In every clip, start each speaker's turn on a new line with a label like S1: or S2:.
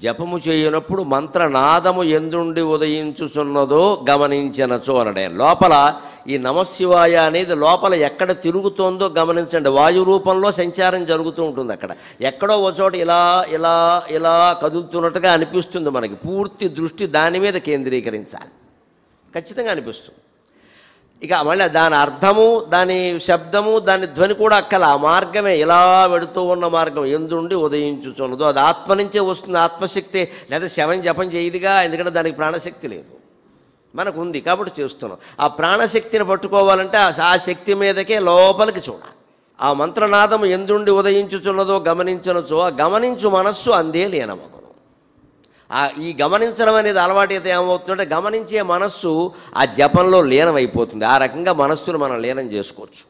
S1: జపము చేయనప్పుడు మంత్రనాదము ఎందుండి ఉదయించుచున్నదో గమనించినచో అనడే. లోపల ఈ నమశివాయ అనేది లోపల ఎక్కడ తిరుగుతోందో గమనించండి. వాయు రూపంలో సంచారం జరుగుతూ ఉంటుంది. అక్కడ ఎక్కడో ఒక చోట ఇలా ఇలా ఇలా కదులుతున్నట్టుగా అనిపిస్తుంది మనకి. పూర్తి దృష్టి దాని మీద కేంద్రీకరించాలి, ఖచ్చితంగా అనిపిస్తుంది. ఇక మళ్ళీ దాని అర్థము, దాని శబ్దము, దాని ధ్వని కూడా అక్కల. ఆ మార్గమే ఇలా వెడుతూ ఉన్న మార్గం ఎందుండి ఉదయించుచున్నదో అది ఆత్మ నుంచే వస్తుంది. ఆత్మశక్తి. లేదా శవం జపం చేయదుగా, ఎందుకంటే దానికి ప్రాణశక్తి లేదు, మనకు ఉంది కాబట్టి చేస్తున్నాం. ఆ ప్రాణశక్తిని పట్టుకోవాలంటే ఆ శక్తి మీదకే లోపలికి చూడాలి. ఆ మంత్రనాదం ఎందుండి ఉదయించుచున్నదో గమనించనచో ఆ గమనించు మనస్సు అందే లీనమగును. ఈ గమనించడం అనేది అలవాటు అయితే ఏమవుతుందంటే గమనించే మనస్సు ఆ జపంలో లీనమైపోతుంది. ఆ రకంగా మనస్సును మనం లీనం చేసుకోవచ్చు.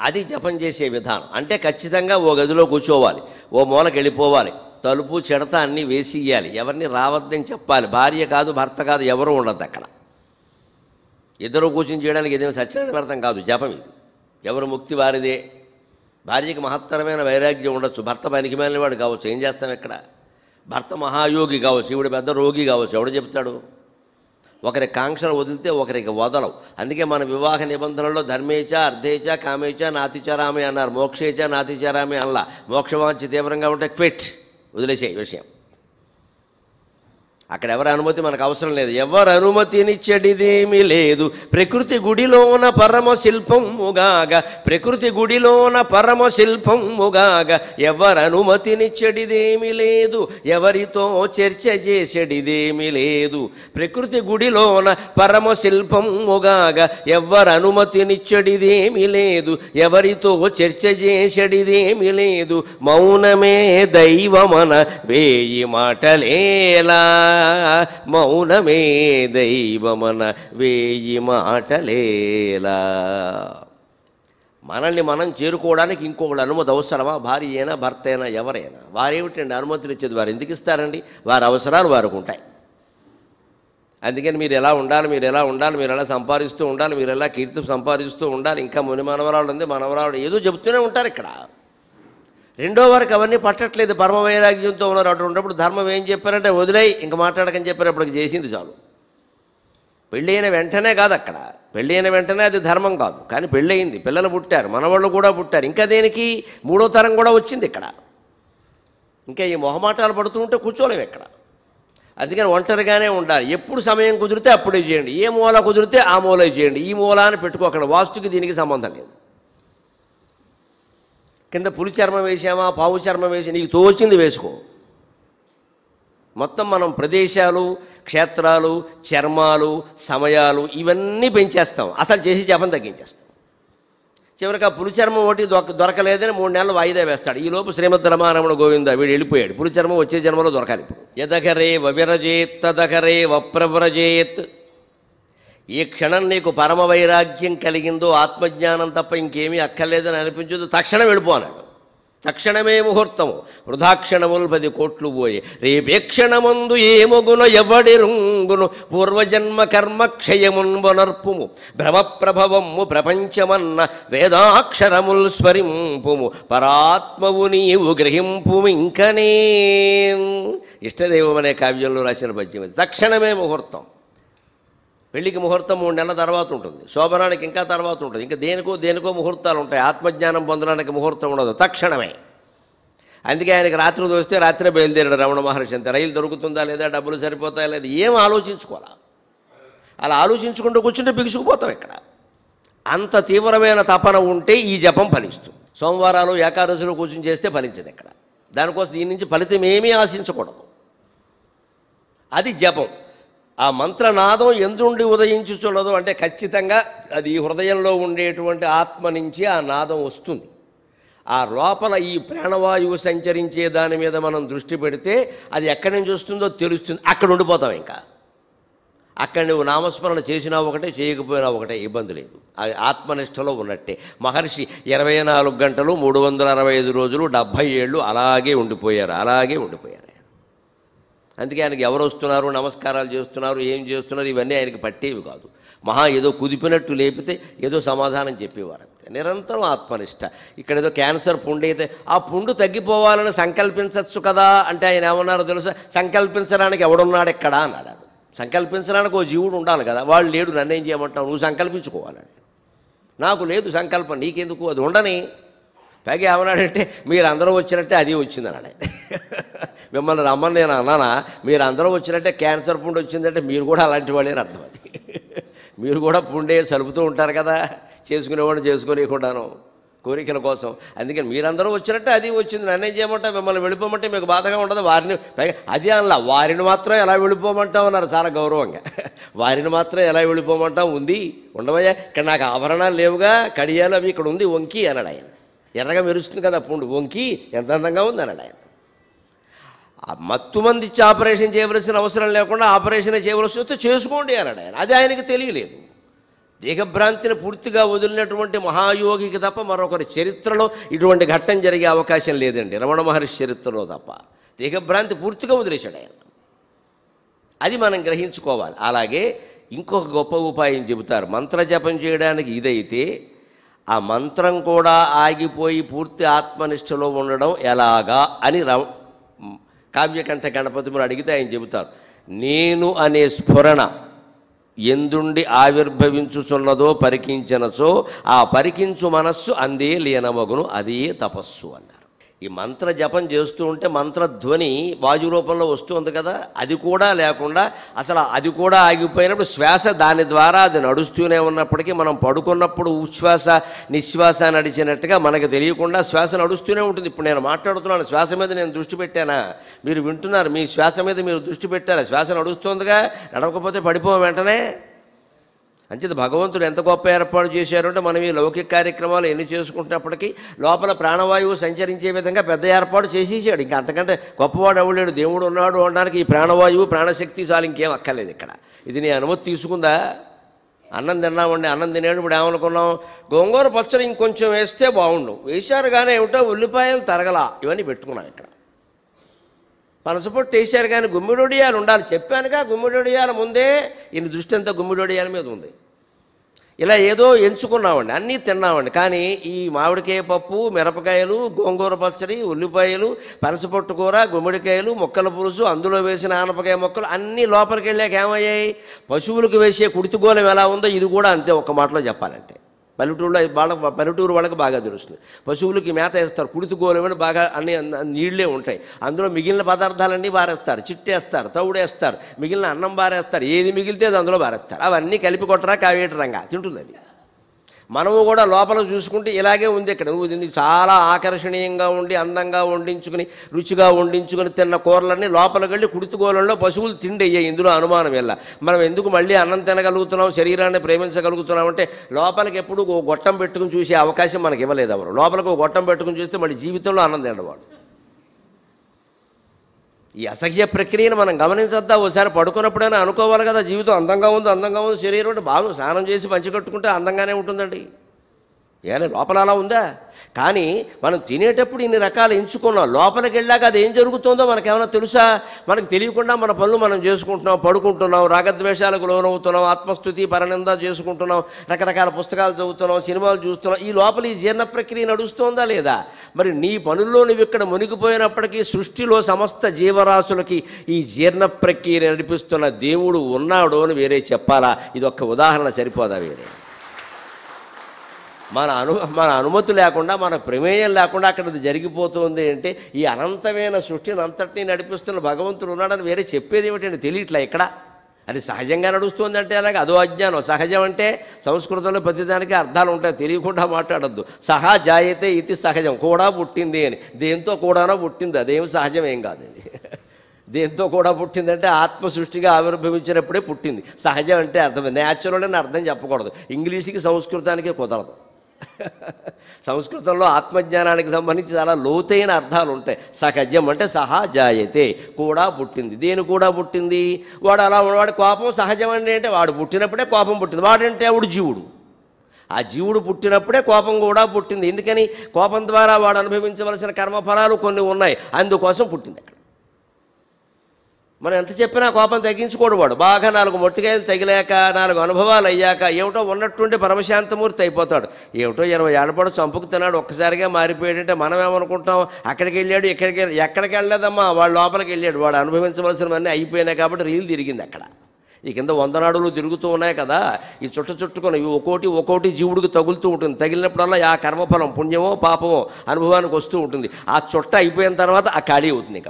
S1: అది జపం చేసే విధానం. అంటే ఖచ్చితంగా ఓ గదిలో కూర్చోవాలి, ఓ మూలకి వెళ్ళిపోవాలి, తలుపు చెడత అన్నీ వేసి ఇయ్యాలి, ఎవరిని రావద్దని చెప్పాలి. భార్య కాదు, భర్త కాదు, ఎవరు ఉండదు అక్కడ. ఇద్దరు కూర్చుని చేయడానికి ఏదైనా సత్యనారాయణ వ్రతం కాదు, జపం ఇది. ఎవరు ముక్తి వారిదే. భార్యకి మహత్తరమైన వైరాగ్యం ఉండొచ్చు, భర్త పనికిమాలిన వాడు కావచ్చు, ఏం చేస్తాం ఇక్కడ. భర్త మహాయోగి కావచ్చు, ఈవిడ పెద్ద రోగి కావచ్చు, ఎవడు చెప్తాడు. ఒకరి కాంక్షలు వదిలితే ఒకరికి వదలవు. అందుకే మన వివాహ నిబంధనల్లో ధర్మేచ అర్థేచ కామేచ నాతిచారామి అన్నారు. మోక్షేచ నాతిచారామి అనలా. మోక్షవాంఛ తీవ్రంగా ఉంటే క్విట్, వదిలేసే విషయం. అక్కడ ఎవరి అనుమతి మనకు అవసరం లేదు. ఎవరు అనుమతినిచ్చడిదేమీ లేదు. ప్రకృతి గుడిలోన పరమ శిల్పముగాగ, ప్రకృతి గుడిలోన పరమ శిల్పముగాగ ఎవరు అనుమతినిచ్చడిదేమీ లేదు. ఎవరితో చర్చ చేసేడిదేమీ లేదు. ప్రకృతి గుడిలోన పరమ శిల్పముగాగ ఎవరు అనుమతినిచ్చడిదేమీ లేదు. ఎవరితో చర్చ చేసేడిదేమీ లేదు. మౌనమే దైవమన వేయి మాటలేలా, మౌనమే దైవమన వేయి మాటలేలా. మనల్ని మనం చేరుకోవడానికి ఇంకొకటి అనుమతి అవసరమా? భార్య అయినా భర్త అయినా ఎవరైనా. వారేమిటండి అనుమతులు ఇచ్చేది? వారు ఎందుకు ఇస్తారండి? వారి అవసరాలు వారికి ఉంటాయి. అందుకని మీరు ఎలా ఉండాలి, మీరు ఎలా ఉండాలి, మీరు ఎలా సంపాదిస్తూ ఉండాలి, మీరు ఎలా కీర్తి సంపాదిస్తూ ఉండాలి. ఇంకా ముని మనవరాలు ఉంది, మనవరాలు ఏదో చెబుతూనే ఉంటారు ఇక్కడ. రెండో వారికి అవన్నీ పట్టట్లేదు. పరమ వైరాగ్యంతో ఉన్నారు. అటు ఉన్నప్పుడు ధర్మం ఏం చెప్పారంటే వదిలేయి, ఇంక మాట్లాడకని చెప్పారు. అప్పటికి చేసింది చాలు. పెళ్ళి అయిన వెంటనే కాదు అక్కడ. పెళ్ళి అయిన వెంటనే అది ధర్మం కాదు. కానీ పెళ్ళి అయింది, పిల్లలు పుట్టారు, మనవాళ్ళు కూడా పుట్టారు. ఇంకా దేనికి? మూడో తరం కూడా వచ్చింది ఇక్కడ. ఇంకా ఈ మొహమాటాలు పడుతూ ఉంటే కూర్చోలేము ఇక్కడ. అందుకని ఒంటరిగానే ఉండాలి. ఎప్పుడు సమయం కుదిరితే అప్పుడే చేయండి. ఏ మూల కుదిరితే ఆ మూల చేయండి. ఈ మూల అని పెట్టుకోకండి. వాస్తుకి దీనికి సంబంధం లేదు. కింద పులి చర్మం వేసామా, పావు చర్మం వేసి నీకు తోచింది వేసుకో. మొత్తం మనం ప్రదేశాలు, క్షేత్రాలు, చర్మాలు, సమయాలు ఇవన్నీ పెంచేస్తాం. అసలు చేసి జపం తగ్గించేస్తాం. చివరికి ఆ పులి చర్మం ఒకటి దొరకలేదని 3 నెలలు వాయిదా వేస్తాడు. ఈలోపు శ్రీమద్ రమారమణ గోవింద వీడు వెళ్ళిపోయాడు. పులి చర్మం వచ్చే జన్మలో దొరకాలి. ఇప్పుడు యదకరే వవిరజేత్ తదకరే వప్రవ్రజేత్. ఏ క్షణం నీకు పరమ వైరాగ్యం కలిగిందో, ఆత్మజ్ఞానం తప్ప ఇంకేమీ అక్కర్లేదని అనిపించదు, తక్షణం వెళ్ళిపో అన్నాడు. తక్షణమే ముహూర్తము, వృధాక్షణములు 10 కోట్లు పోయే. రేపే క్షణమందు ఏమొగున ఎవడి రుంగును, పూర్వజన్మ కర్మ క్షయమున్బొనర్పుము. భ్రమప్రభవము ప్రపంచమన్న వేదాక్షరముల్ స్మరింపుము. పరాత్మవు నీవు గ్రహింపుము ఇంకనే. ఇష్టదైవం అనే కావ్యంలో రాసిన పద్యం ఇది. తక్షణమే ముహూర్తం. పెళ్లికి ముహూర్తం 3 నెలల తర్వాత ఉంటుంది. శోభనానికి ఇంకా తర్వాత ఉంటుంది. ఇంకా దేనికో ముహూర్తాలు ఉంటాయి. ఆత్మజ్ఞానం పొందడానికి ముహూర్తం ఉండదు, తక్షణమే. అందుకే ఆయనకి రాత్రి దోస్తే రాత్రే బయలుదేరాడు రమణ మహర్షి. అంతే. రైలు దొరుకుతుందా లేదా, డబ్బులు సరిపోతాయా లేదా, ఏం ఆలోచించుకోవాలా. అలా ఆలోచించుకుంటూ కూర్చుంటే బిగుసుకుపోతాం ఇక్కడ. అంత తీవ్రమైన తపన ఉంటే ఈ జపం ఫలిస్తుంది. సోమవారాలు ఏకాదశులు కూర్చుని చేస్తే ఫలించదు ఇక్కడ. దానికోసం దీని నుంచి ఫలితం ఏమీ ఆశించకూడదు. అది జపం. ఆ మంత్రనాదం ఎందుండి ఉదయించుచున్నదో అంటే ఖచ్చితంగా అది హృదయంలో ఉండేటువంటి ఆత్మ నుంచి ఆ నాదం వస్తుంది. ఆ లోపల ఈ ప్రాణవాయువు సంచరించే దాని మీద మనం దృష్టి పెడితే అది ఎక్కడి నుంచి వస్తుందో తెలుస్తుంది. అక్కడ ఉండిపోతాం. ఇంకా అక్కడ నువ్వు నామస్మరణ చేసినా ఒకటే, చేయకపోయినా ఒకటే, ఇబ్బంది లేదు. ఆత్మనిష్టలో ఉన్నట్టే. మహర్షి 24 గంటలు 365 రోజులు 70 ఏళ్ళు అలాగే ఉండిపోయారు. అందుకే ఆయనకి ఎవరు వస్తున్నారు, నమస్కారాలు చేస్తున్నారు, ఏం చేస్తున్నారు, ఇవన్నీ ఆయనకి పట్టేవి కాదు. మహా ఏదో కుదిపినట్టు లేపితే ఏదో సమాధానం చెప్పేవారు అంతే. నిరంతరం ఆత్మనిష్ట. ఇక్కడ ఏదో క్యాన్సర్ పుండు అయితే ఆ పుండు తగ్గిపోవాలని సంకల్పించవచ్చు కదా అంటే ఆయన ఏమన్నారో తెలుసా? సంకల్పించడానికి ఎవడున్నాడు ఎక్కడ అన్నాడు. సంకల్పించడానికి ఓ జీవుడు ఉండాలి కదా, వాళ్ళు లేడు, నన్నేం చేయమంటావు, నువ్వు సంకల్పించుకోవాలని. నాకు లేదు సంకల్పం, నీకెందుకు, అది ఉండని. పైగా ఏమన్నాడంటే మీరు అందరూ వచ్చినట్టే అది వచ్చిందన్నాడు. మిమ్మల్ని రమ్మని నేను అన్నానా? మీరు అందరూ వచ్చినట్టే క్యాన్సర్ పుండు వచ్చిందంటే మీరు కూడా అలాంటి వాళ్ళని అర్థం. అది మీరు కూడా పుండే సలుపుతూ ఉంటారు కదా, చేసుకునేవాడిని చేసుకోలేకుండాను కోరికల కోసం. అందుకని మీరందరూ వచ్చినట్టే అది వచ్చింది, నన్నేం చేయమంటా, మిమ్మల్ని వెళ్ళిపోమంటే మీకు బాధగా ఉండదు. వారిని పైగా అది అనలా, వారిని మాత్రం ఎలా వెళ్ళిపోమంటాం అన్నారు చాలా గౌరవంగా. వారిని మాత్రం ఎలా వెళ్ళిపోమంటాం, ఉంది ఉండవయ్యా, ఇక్కడ నాకు ఆభరణాలు లేవుగా, కడియాలు అవి ఇక్కడ ఉంది వంకి అన్నాడు ఆయన. ఎర్రగా మెరుస్తుంది కదా పుండు, వంకి ఎంత అందంగా ఉంది అన్నాడు ఆయన. మత్తు మంది ఇచ్చి ఆపరేషన్ చేయవలసిన అవసరం లేకుండా ఆపరేషన్ చేయవలసి వస్తే చేసుకోండి అన్నాడు ఆయన. అది ఆయనకి తెలియలేదు. దేహభ్రాంతిని పూర్తిగా వదిలినటువంటి మహాయోగికి తప్ప మరొకరి చరిత్రలో ఇటువంటి ఘట్టం జరిగే అవకాశం లేదండి, రమణ మహర్షి చరిత్రలో తప్ప. దేహభ్రాంతి పూర్తిగా వదిలేశాడు ఆయన. అది మనం గ్రహించుకోవాలి. అలాగే ఇంకొక గొప్ప ఉపాయం చెబుతారు. మంత్రజపం చేయడానికి ఇదైతే ఆ మంత్రం కూడా ఆగిపోయి పూర్తి ఆత్మనిష్టలో ఉండడం ఎలాగా అని కావ్యకంఠ గణపతిని అడిగితే ఆయన చెబుతారు. నేను అనే స్ఫురణ ఎందుండి ఆవిర్భవించుచున్నదో పరికించినచో ఆ పరికించు మనస్సు అందే లీనమగును, అదే తపస్సు అన్నారు. ఈ మంత్ర జపం చేస్తూ ఉంటే మంత్రధ్వని వాయు రూపంలో వస్తుంది కదా, అది కూడా లేకుండా అసలు అది కూడా ఆగిపోయినప్పుడు శ్వాస దాని ద్వారా అది నడుస్తూనే ఉన్నప్పటికీ మనం పడుకున్నప్పుడు ఉచ్ఛ్వాస నిశ్వాస నడిచినట్టుగా మనకు తెలియకుండా శ్వాస నడుస్తూనే ఉంటుంది. ఇప్పుడు నేను మాట్లాడుతున్నాను, శ్వాస మీద నేను దృష్టి పెట్టానా, మీరు వింటున్నారు, మీ శ్వాస మీద మీరు దృష్టి పెట్టారా, శ్వాస నడుస్తుందిగా, నడవకపోతే పడిపోం వెంటనే. అంచేది భగవంతుడు ఎంత గొప్ప ఏర్పాటు చేశారు అంటే మనం ఈ లౌకిక కార్యక్రమాలు ఎన్ని చేసుకుంటున్నప్పటికీ లోపల ప్రాణవాయువు సంచరించే విధంగా పెద్ద ఏర్పాటు చేసేసాడు. ఇంకా అంతకంటే గొప్పవాడు ఎవలేడు, దేవుడు ఉన్నాడు అనడానికి ఈ ప్రాణవాయువు ప్రాణశక్తి చాలు, ఇంకేం అక్కర్లేదు ఇక్కడ. ఇది నీ అనుమతి తీసుకుందా? అన్నం తిన్నామండి, అన్నం తినేటప్పుడు ఏమనుకున్నాం, గోంగూర పచ్చడి ఇంకొంచెం వేస్తే బాగుండు, వేశారు కానీ ఏమిటో ఉల్లిపాయలు తరగలా, ఇవన్నీ పెట్టుకున్నాం ఇక్కడ. పనసపొట్టు వేశారు కానీ గుమ్మిడొడియాలు ఉండాలి, చెప్పానుగా గుమ్మిడొడియాల ముందే ఈయన దృష్టి అంతా గుమ్మిడొడియాల మీద ఉంది. ఇలా ఏదో ఎంచుకున్నామండి, అన్నీ తిన్నామండి, కానీ ఈ మామిడికాయ పప్పు, మిరపకాయలు, గోంగూర పచ్చడి, ఉల్లిపాయలు, పనసపొట్టు కూర, గుమ్మడికాయలు, మొక్కల పులుసు, అందులో వేసిన ఆనపకాయ మొక్కలు అన్నీ లోపలికి వెళ్ళాక ఏమయ్యాయి? పశువులకు వేసే కుడితిగోళం ఎలా ఉందో ఇది కూడా అంతే. ఒక్క మాటలో చెప్పాలంటే పల్లెటూరు వాళ్ళకి బాగా తెలుస్తుంది. పశువులకి మేత వేస్తారు, కుడితిగోళమని బాగా అన్ని నీళ్లే ఉంటాయి, అందులో మిగిలిన పదార్థాలన్నీ బారేస్తారు, చిట్టేస్తారు, తౌడేస్తారు, మిగిలిన అన్నం బారేస్తారు, ఏది మిగిలితే అది అందులో బారేస్తారు. అవన్నీ కలిపి కొట్టరా కావేటరంగా తింటుంది అది. మనము కూడా లోపల చూసుకుంటే ఇలాగే ఉంది. ఇక్కడ నువ్వు దీన్ని చాలా ఆకర్షణీయంగా ఉండి అందంగా వండించుకుని రుచిగా వండించుకుని తిన్న కూరలన్నీ లోపలికి వెళ్ళి కుడితిగోళంలో పశువులు తిండి అయ్యాయి. ఇందులో అనుమానం వెళ్ళా. మనం ఎందుకు మళ్ళీ అన్నం తినగలుగుతున్నాం, శరీరాన్ని ప్రేమించగలుగుతున్నాం అంటే లోపలికి ఎప్పుడు ఓ గొట్టం పెట్టుకుని చూసే అవకాశం మనకి ఇవ్వలేదు ఎవరు. లోపలికి ఓ గొట్టం పెట్టుకుని చూస్తే మళ్ళీ జీవితంలో అన్నం తినవాడు. ఈ అసహ్య ప్రక్రియను మనం గమనించద్దా? ఒకసారి పడుకున్నప్పుడైనా అనుకోవాలి కదా, జీవితం అందంగా ఉంది శరీరం అంటే బాగా స్నానం చేసి పంచి కట్టుకుంటే అందంగానే ఉంటుందండి. ఏమైనా లోపల అలా ఉందా? కానీ మనం తినేటప్పుడు ఇన్ని రకాలు ఎంచుకున్నాం, లోపలికి వెళ్ళాక అది ఏం జరుగుతుందో మనకేమైనా తెలుసా? మనకు తెలియకుండా మన పనులు మనం చేసుకుంటున్నాం, పడుకుంటున్నాం, రాగద్వేషాలకు లోనవుతున్నాం, ఆత్మస్థుతి పరనింద చేసుకుంటున్నాం, రకరకాల పుస్తకాలు చదువుతున్నాం, సినిమాలు చూస్తున్నాం. ఈ లోపల ఈ జీర్ణ ప్రక్రియ నడుస్తుందా లేదా? మరి నీ పనుల్లో నువ్వు ఇక్కడ మునిగిపోయినప్పటికీ సృష్టిలో సమస్త జీవరాశులకి ఈ జీర్ణ ప్రక్రియ నడిపిస్తున్న దేవుడు ఉన్నాడు అని వేరే చెప్పాలా? ఇది ఒక్క ఉదాహరణ సరిపోదా? వేరే మన అనుమతి లేకుండా, మన ప్రమేయం లేకుండా అక్కడ జరిగిపోతుంది అంటే ఈ అనంతమైన సృష్టిని అంతటినీ నడిపిస్తున్న భగవంతుడు ఉన్నాడని వేరే చెప్పేది ఏమిటంటే తెలియట్లే ఇక్కడ. అది సహజంగా నడుస్తుంది అంటే అలాగే అదో అజ్ఞానం. సహజం అంటే సంస్కృతంలో ప్రతిదానికి అర్థాలు ఉంటాయి, తెలియకుండా మాట్లాడద్దు. సహా జాయతే ఇది సహజం, కూడా పుట్టింది అని. దేంతో కూడానో పుట్టింది, అదేం సహజం ఏం కాదు. అది దేంతో కూడా పుట్టిందంటే ఆత్మ సృష్టిగా ఆవిర్భవించినప్పుడే పుట్టింది. సహజం అంటే అర్థం న్యాచురల్ అని అర్థం చెప్పకూడదు. ఇంగ్లీష్కి సంస్కృతానికి కుదరదు. సంస్కృతంలో ఆత్మజ్ఞానానికి సంబంధించి చాలా లోతైన అర్థాలు ఉంటాయి. సహజం అంటే సహా జాయతే, కూడా పుట్టింది. దేని కూడా పుట్టింది? వాడు అలా వాడి కోపం సహజం అంటే వాడు పుట్టినప్పుడే కోపం పుట్టింది. వాడంటే వాడు జీవుడు. ఆ జీవుడు పుట్టినప్పుడే కోపం కూడా పుట్టింది. ఎందుకని? కోపం ద్వారా వాడు అనుభవించవలసిన కర్మఫలాలు కొన్ని ఉన్నాయి, అందుకోసం పుట్టింది అక్కడ. మనం ఎంత చెప్పినా కోపం తగ్గించుకోడు వాడు. బాగా 4 మొట్టికాయలు తగిలాక 4 అనుభవాలు అయ్యాక ఏమిటో ఉన్నట్టుండి పరమశాంతమూర్తి అయిపోతాడు. ఏమిటో 20 ఏళ్ళ పాటు చంపుకు తిన్నాడు, ఒక్కసారిగా మారిపోయాడంటే మనం ఏమనుకుంటాం, అక్కడికి వెళ్ళాడు ఎక్కడికి వెళ్ళలేదమ్మా, వాడు లోపలికి వెళ్ళాడు, వాడు అనుభవించవలసినవన్నీ అయిపోయినాయి కాబట్టి రీలు తిరిగింది అక్కడ. ఈ కింద 100 నాడులు తిరుగుతూ ఉన్నాయి కదా, ఈ చుట్టుకొని ఇవి ఒక్కోటి జీవుడికి తగులుతూ ఉంటుంది. తగిలినప్పుడల్లా ఆ కర్మఫలం పుణ్యమో పాపమో అనుభవానికి వస్తూ ఉంటుంది. ఆ చుట్ట అయిపోయిన తర్వాత ఆ ఖాళీ అవుతుంది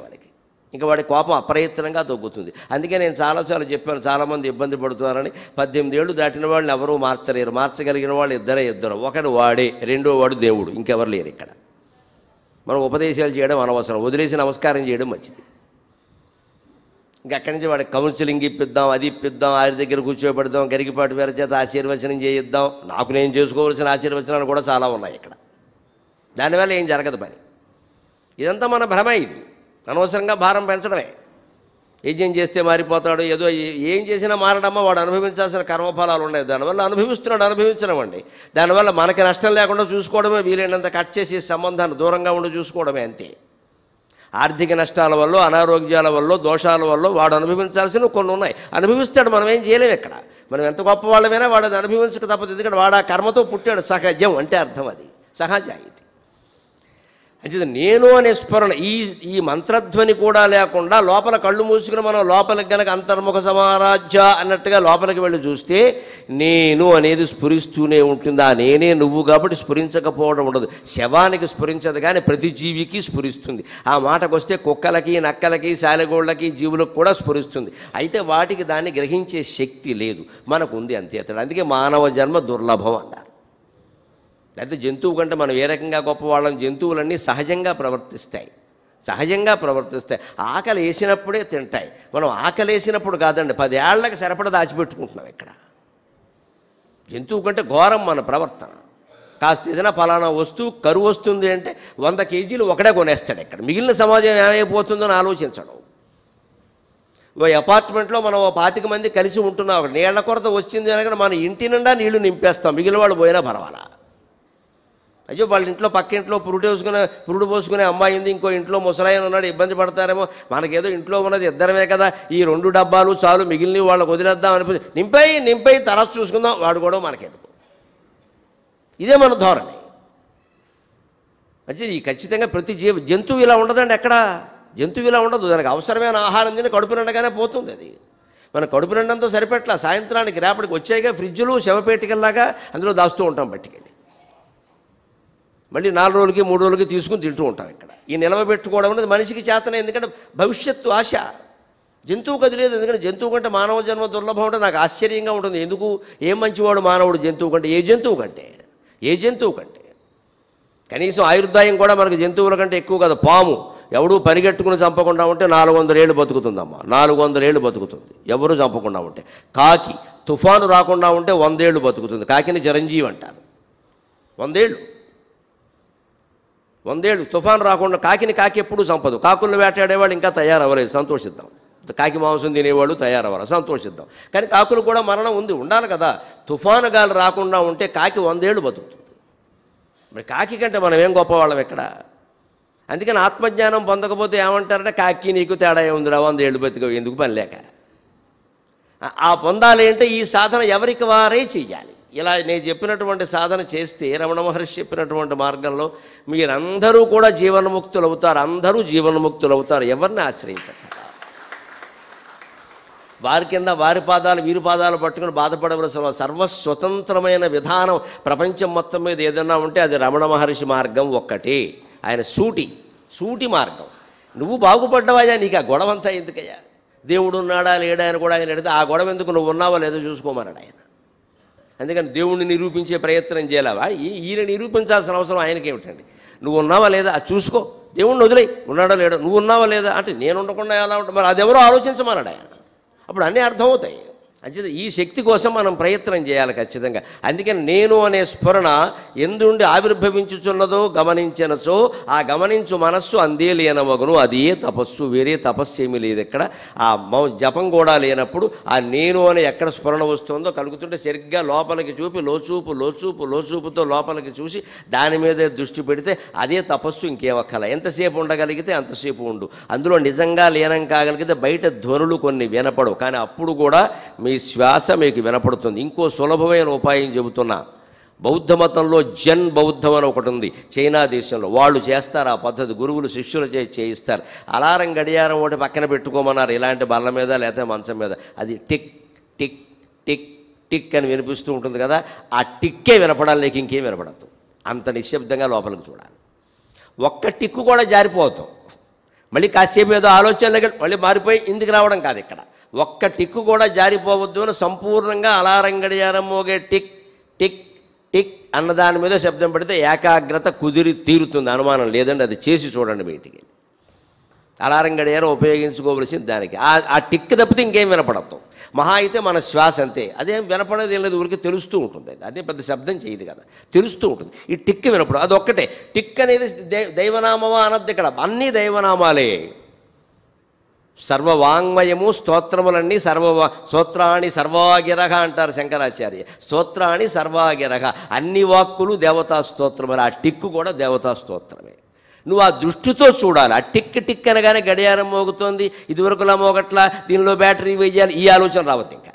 S1: ఇంకా వాడి కోపం అప్రయత్నంగా తగ్గుతుంది. అందుకే నేను చాలాసార్లు చెప్పాను, చాలామంది ఇబ్బంది పడుతున్నారని. 18 ఏళ్ళు దాటిన వాళ్ళని ఎవరూ మార్చలేరు. మార్చగలిగిన వాళ్ళు ఇద్దరు. ఒకడు వాడే, రెండో వాడు దేవుడు, ఇంకెవరు లేరు ఇక్కడ. మనం ఉపదేశాలు చేయడం అనవసరం, వదిలేసి నమస్కారం చేయడం మంచిది. ఇంకక్కడి నుంచి వాడికి కౌన్సిలింగ్ ఇప్పిద్దాం, అది ఇప్పిద్దాం, ఆయన దగ్గర కూర్చోబెడదాం, గరికిపాటి వేరే చేత ఆశీర్వచనం చేయిద్దాం. నాకు నేను చేసుకోవాల్సిన ఆశీర్వచనాలు కూడా చాలా ఉన్నాయి ఇక్కడ. దానివల్ల ఏం జరగదు పని. ఇదంతా మన భ్రమ. ఇది అనవసరంగా భారం పెంచడమే. యజ్ఞం చేస్తే మారిపోతాడు, ఏదో ఏం చేసినా మారడమ్మా, వాడు అనుభవించాల్సిన కర్మఫలాలు ఉన్నాయి. దానివల్ల అనుభవించడం అండి. దానివల్ల మనకి నష్టం లేకుండా చూసుకోవడమే, వీలైనంత కట్ చేసి సంబంధాన్ని దూరంగా ఉండి చూసుకోవడమే అంతే. ఆర్థిక నష్టాల వల్ల, అనారోగ్యాల వల్ల, దోషాల వల్ల వాడు అనుభవించాల్సినవి కొన్ని ఉన్నాయి. అనుభవిస్తాడు, మనం ఏం చేయలేము ఇక్కడ. మనం ఎంత గొప్ప వాళ్ళమైనా వాడు అది అనుభవించక తప్పదు. ఎందుకంటే వాడు ఆ కర్మతో పుట్టాడు. సహజం అంటే అర్థం అది, సహజాయితీ. అంటే నేను అనే స్మరణ, ఈ మంత్రధ్వని కూడా లేకుండా లోపల కళ్ళు మూసుకుని మనం లోపలికి గనక అంతర్ముఖ సమారాధ్య అన్నట్టుగా లోపలికి వెళ్ళి చూస్తే నేను అనేది స్ఫురిస్తూనే ఉంటుంది. ఆ నేనే నువ్వు కాబట్టి స్ఫురించకపోవడం ఉండదు. శవానికి స్ఫురించదు కానీ ప్రతి జీవికి స్ఫురిస్తుంది. ఆ మాటకు వస్తే కుక్కలకి, నక్కలకి, శాలగోళ్ళకి, జీవులకు కూడా స్ఫురిస్తుంది. అయితే వాటికి దాన్ని గ్రహించే శక్తి లేదు, మనకు ఉంది అంతే. అందుకే మానవ జన్మ దుర్లభం అన్నారు. లేకపోతే జంతువు కంటే మనం ఏ రకంగా గొప్పవాళ్ళం, జంతువులన్నీ సహజంగా ప్రవర్తిస్తాయి. ఆకలి వేసినప్పుడే తింటాయి. మనం ఆకలి వేసినప్పుడు కాదండి, 10 ఏళ్లకు సరిపడ దాచిపెట్టుకుంటున్నాం ఇక్కడ. జంతువు కంటే ఘోరం మన ప్రవర్తన. కాస్త ఏదైనా ఫలానా వస్తువు కరువు వస్తుంది అంటే 100 కేజీలు ఒకడే కొనేస్తాడు ఇక్కడ. మిగిలిన సమాజం ఏమైపోతుందో అని ఆలోచించడం. ఓ అపార్ట్మెంట్లో మనం 25 మంది కలిసి ఉంటున్నాం. అక్కడ నీళ్ల కొరత వచ్చింది అనగా మన ఇంటి నిండా నీళ్లు నింపేస్తాం, మిగిలిన వాళ్ళు పోయినా పర్వాలా. అయ్యో వాళ్ళ ఇంట్లో పక్కింట్లో పురుడు పోసుకునే అమ్మాయి ఉంది, ఇంకో ఇంట్లో ముసలాయన ఉన్నాడు, ఇబ్బంది పడతారేమో. మనకేదో ఇంట్లో ఉన్నది ఇద్దరమే కదా, ఈ 2 డబ్బాలు చాలు, మిగిలినవి వాళ్ళకు వదిలేద్దాం అనిపించి నింపై తరచు చూసుకుందాం, వాడు కూడా మనకెందుకు. ఇదే మన ధోరణి. అంటే ఈ ఖచ్చితంగా ప్రతి జంతువు ఇలా ఉండదండి. ఎక్కడ జంతువు ఇలా ఉండదు. దానికి అవసరమైన ఆహారం తిని కడుపు నిండగానే పోతుంది. అది మన కడుపు నిండంతో సరిపెట్ల. సాయంత్రానికి రేపటికి వచ్చాయిగా ఫ్రిడ్జులు, శవపేటికల్లాగా అందులో దాస్తూ ఉంటాం పట్టుకెళ్ళి. మళ్ళీ 4 రోజులకి 3 రోజులకి తీసుకుని తింటూ ఉంటాం ఇక్కడ. ఈ నిలవబెట్టుకోవడం అనేది మనిషికి చేతనే. ఎందుకంటే భవిష్యత్తు ఆశ. జంతువుకి అది లేదు. ఎందుకంటే జంతువు కంటే మానవ జన్మ దుర్లభం అంటే నాకు ఆశ్చర్యంగా ఉంటుంది. ఎందుకు, ఏం మంచివాడు మానవుడు జంతువు కంటే? ఏ జంతువు కంటే కనీసం ఆయుర్దాయం కూడా మనకు జంతువుల కంటే ఎక్కువ కదా. పాము ఎవడు పరిగెట్టుకుని చంపకుండా ఉంటే 400 ఏళ్ళు బతుకుతుందమ్మా, 400 ఏళ్ళు బతుకుతుంది ఎవరు చంపకుండా ఉంటే. కాకి తుఫాను రాకుండా ఉంటే 100 ఏళ్ళు బతుకుతుంది. కాకిని చిరంజీవి అంటారు. 100 ఏళ్ళు తుఫాను రాకుండా. కాకి ఎప్పుడూ చంపదు. కాకులను వేటాడేవాళ్ళు ఇంకా తయారవ్వలేదు, సంతోషిద్దాం. కాకి మాంసం తినేవాళ్ళు తయారవ్వాలి, సంతోషిద్దాం. కానీ కాకులు కూడా మరణం ఉండాలి కదా. తుఫాను గాలి రాకుండా ఉంటే కాకి 100 ఏళ్ళు బతుకుతుంది. మరి కాకి కంటే మనం ఏం గొప్పవాళ్ళం ఎక్కడ? అందుకని ఆత్మజ్ఞానం పొందకపోతే ఏమంటారంటే కాకి నీకు తేడా ఏముందిరా, 100 ఏళ్ళు బతికవు, ఎందుకు పని లేక. ఆ పొందాలి అంటే ఈ సాధన ఎవరికి వారే చెయ్యాలి. ఇలా నేను చెప్పినటువంటి సాధన చేస్తే, రమణ మహర్షి చెప్పినటువంటి మార్గంలో మీరందరూ కూడా జీవన్ముక్తులు అవుతారు. అందరూ జీవన్ముక్తులు అవుతారు, ఎవరిని ఆశ్రయించక. వారి కింద వారి పాదాలు వీరి పాదాలు పట్టుకుని బాధపడవలసిన సర్వస్వతంత్రమైన విధానం ప్రపంచం మొత్తం మీద ఏదన్నా ఉంటే అది రమణ మహర్షి మార్గం ఒక్కటే. ఆయన సూటి మార్గం. నువ్వు బాగుపడ్డవాయా, నీకు ఆ గొడవ అంతా ఎందుకయ్యా? దేవుడు ఉన్నాడా లేడా అని కూడా ఆయన అడిగితే ఆ గొడవ ఎందుకు, నువ్వు ఉన్నావా లేదో చూసుకోమన్నాడు ఆయన. అందుకని దేవుణ్ణి నిరూపించే ప్రయత్నం చేయలేవా? ఈయన నిరూపించాల్సిన అవసరం ఆయనకేమిటండి? నువ్వు ఉన్నావా లేదా అది చూసుకో. దేవుణ్ణి వదిలే, ఉన్నాడా లేడా, నువ్వు ఉన్నావా లేదా అంటే నేను ఉండకుండా ఎలా ఉంటా, మరి అదెవరో ఆలోచించమన్నాడు ఆయన. అప్పుడు అన్నీ అర్థమవుతాయి. అంచేత ఈ శక్తి కోసం మనం ప్రయత్నం చేయాలి ఖచ్చితంగా. అందుకని నేను అనే స్ఫురణ ఎందుండి ఆవిర్భవించుచున్నదో గమనించినచో ఆ గమనించు మనస్సు అందే లేనవగును, అది ఏ తపస్సు, వేరే తపస్సు ఏమీ లేదు. ఇక్కడ ఆ జపం కూడా లేనప్పుడు ఆ నేను అని ఎక్కడ స్ఫురణ వస్తుందో కలుగుతుంటే సరిగ్గా లోపలికి చూపి లోచూపుతో లోపలికి చూసి దాని మీదే దృష్టి పెడితే అదే తపస్సు, ఇంకేమక్కల. ఎంతసేపు ఉండగలిగితే అంతసేపు ఉండు. అందులో నిజంగా లీనం కాగలిగితే బయట ధ్వనులు కొన్ని వినపడవు, కానీ అప్పుడు కూడా మీ శ్వాస మీకు వినపడుతుంది. ఇంకో సులభమైన ఉపాయం చెబుతున్నా. బౌద్ధ మతంలో జన్ బౌద్ధం అని ఒకటి ఉంది చైనా దేశంలో. వాళ్ళు చేస్తారు ఆ పద్ధతి, గురువులు శిష్యులు చేయిస్తారు. అలారం గడియారం ఒకటి పక్కన పెట్టుకోమన్నారు, ఇలాంటి బల్ల మీద లేకపోతే మంచం మీద. అది టిక్ టిక్ టిక్ టిక్ అని వినిపిస్తూ ఉంటుంది కదా, ఆ టిక్కే వినపడాలి, నీకు ఇంకేం వినపడద్దు. అంత నిశ్శబ్దంగా లోపలికి చూడాలి. ఒక్క టిక్కు కూడా జారిపోతాం, మళ్ళీ కాసేపు ఏదో ఆలోచన మళ్ళీ మారిపోయి ఇందుకు రావడం కాదు. ఇక్కడ ఒక్క టిక్కు కూడా జారిపోవద్దు అని సంపూర్ణంగా అలారం గడియారం మోగే టిక్ టిక్ టిక్ అన్నదాని మీద శబ్దం పెడితే ఏకాగ్రత కుదిరి తీరుతుంది, అనుమానం లేదండి. అది చేసి చూడండి మీ ఇంటికి. అలారం గడియారం ఉపయోగించుకోవలసింది దానికి. ఆ టిక్ తప్పితే ఇంకేం వినపడద్దు. మహా అయితే మన శ్వాస అంతే, అదేం వినపడేది ఏం లేదు, ఊరికి తెలుస్తూ ఉంటుంది. అదే పెద్ద శబ్దం చేయదు కదా, తెలుస్తూ ఉంటుంది. ఈ టిక్ వినపడదు, అది ఒక్కటే. టిక్ అనేది దైవనామమా అనద్దు, ఇక్కడ అన్నీ దైవనామాలే. సర్వవాంగ్మయము స్తోత్రములన్నీ స్తోత్రాణి సర్వాగిరహ అంటారు శంకరాచార్య. స్తోత్రాణి సర్వాగిరహ, అన్ని వాక్కులు దేవతా స్తోత్రములు. ఆ టిక్కు కూడా దేవతా స్తోత్రమే. నువ్వు ఆ దృష్టితో చూడాలి. ఆ టిక్ టిక్ అనగానే గడియారం మోగుతోంది, ఇదివరకులా మోగట్లా, దీనిలో బ్యాటరీ వేయాలి, ఈ ఆలోచన రావద్దు ఇంకా.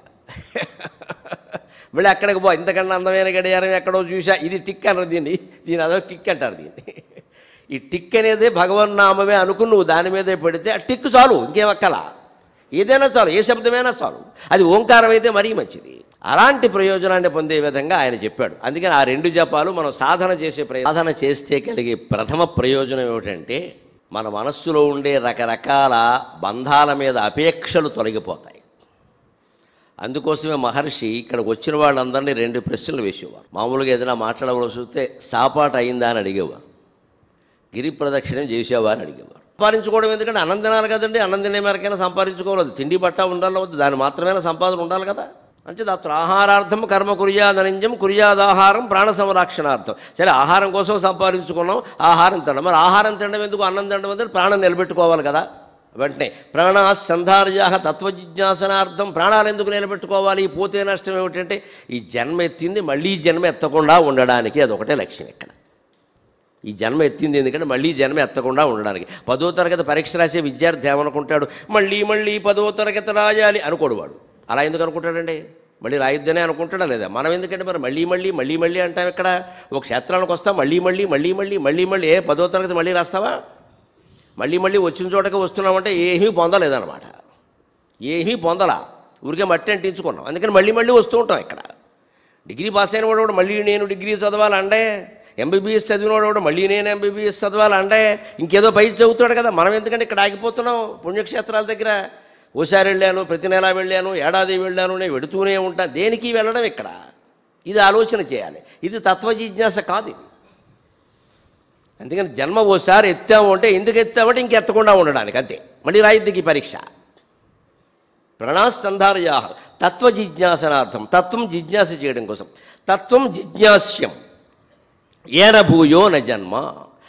S1: మళ్ళీ అక్కడికి ఇంతకన్నా అందమైన గడియారం ఎక్కడో చూసా, ఇది టిక్ అన్నారు, దీన్ని అదో కిక్ అంటారు దీన్ని. ఈ టిక్ అనేది భగవన్నామమే అనుకుని నువ్వు దాని మీదే పెడితే ఆ టిక్ చాలు, ఇంకేమక్కల. ఏదైనా చాలు, ఏ శబ్దమైనా చాలు. అది ఓంకారం అయితే మరీ మంచిది. అలాంటి ప్రయోజనాన్ని పొందే విధంగా ఆయన చెప్పాడు. అందుకని ఆ 2 జపాలు మనం సాధన చేస్తే కలిగే ప్రథమ ప్రయోజనం ఏమిటంటే మన మనస్సులో ఉండే రకరకాల బంధాల మీద అపేక్షలు తొలగిపోతాయి. అందుకోసమే మహర్షి ఇక్కడికి వచ్చిన వాళ్ళందరినీ 2 ప్రశ్నలు వేసేవారు. మామూలుగా ఏదైనా మాట్లాడవలసి వస్తే సాపాటు అయిందా అని అడిగేవారు, గిరి ప్రదక్షిణం చేసేవా అని అడిగేవారు. సంపాదించుకోవడం ఎందుకంటే అన్నం తినాలి కదండి, అన్నం తినే మేరకైనా సంపాదించుకోవాలి, తిండి బట్ట ఉండాలి వద్దు, దాని మాత్రమే సంపాదన ఉండాలి కదా. అంటే అത്ര ఆహారార్థం కర్మ కుర్యాదనంజం కుర్యాదాహారం ప్రాణ సంరక్షణార్థం. సరే, ఆహారం కోసం సంపాదించుకున్నాం, ఆహారం తినడం. మరి ఆహారం తినడం ఎందుకు, అన్నం తినడం ఎందుకు, ప్రాణం నిలబెట్టుకోవాలి కదా. వెంటనే ప్రాణ సంధార్యా తత్వజిజ్ఞాసనార్థం, ప్రాణాలు ఎందుకు నిలబెట్టుకోవాలి, పోతే నష్టం ఏమిటంటే ఈ జన్మ ఎత్తింది మళ్ళీ జన్మ ఎత్తకుండా ఉండడానికి, అదొకటే లక్ష్యం ఇక్కడ. ఈ జన్మ ఎత్తింది ఎందుకంటే మళ్ళీ జన్మ ఎత్తకుండా ఉండడానికి. 10వ తరగతి పరీక్ష రాసే విద్యార్థి ఏమనుకుంటాడు, మళ్ళీ 10వ తరగతి రాయాలి అనుకోడు వాడు. అలా ఎందుకు అనుకుంటాడండి, మళ్ళీ రాయిద్దనే అనుకుంటాడా లేదా? మనం ఎందుకంటే మరి మళ్ళీ అంటాం. ఇక్కడ ఒక క్షేత్రానికి వస్తాం, మళ్ళీ 10వ తరగతి మళ్ళీ రాస్తావా? మళ్ళీ వచ్చిన చోటకి వస్తున్నామంటే ఏమీ పొందలేదన్నమాట, ఏమీ పొందలా, ఊరికే మట్టి అంటించుకున్నాం. అందుకని మళ్ళీ వస్తూ ఉంటాం. ఇక్కడ డిగ్రీ పాస్ అయిన వాడు కూడా మళ్ళీ నేను డిగ్రీ చదవాలంటే, ఎంబీబీఎస్ చదివినవాడు కూడా మళ్ళీ నేను ఎంబీబీఎస్ చదవాలంటే ఇంకేదో పై చదువుతాడు కదా. మనం ఎందుకంటే ఇక్కడ ఆగిపోతున్నాం పుణ్యక్షేత్రాల దగ్గర. ఓసారి వెళ్ళాను, ప్రతి నెల వెళ్ళాను, ఏడాది వెళ్ళాను, నేను వెడుతూనే ఉంటాను. దేనికి వెళ్ళడం ఇక్కడ? ఇది ఆలోచన చేయాలి. ఇది తత్వజిజ్ఞాస కాదు ఇది. అందుకని జన్మ ఓసారి ఎత్తాము అంటే ఎందుకు ఎత్తామంటే ఇంకెత్తకుండా ఉండడానికి, అంతే. మళ్ళీ రాయిద్దికి పరీక్ష. ప్రణాస్తంధార్యా తత్వజిజ్ఞాసనార్థం, తత్వం జిజ్ఞాస చేయడం కోసం. తత్వం జిజ్ఞాస్యం ఏన భూయో న జన్మ.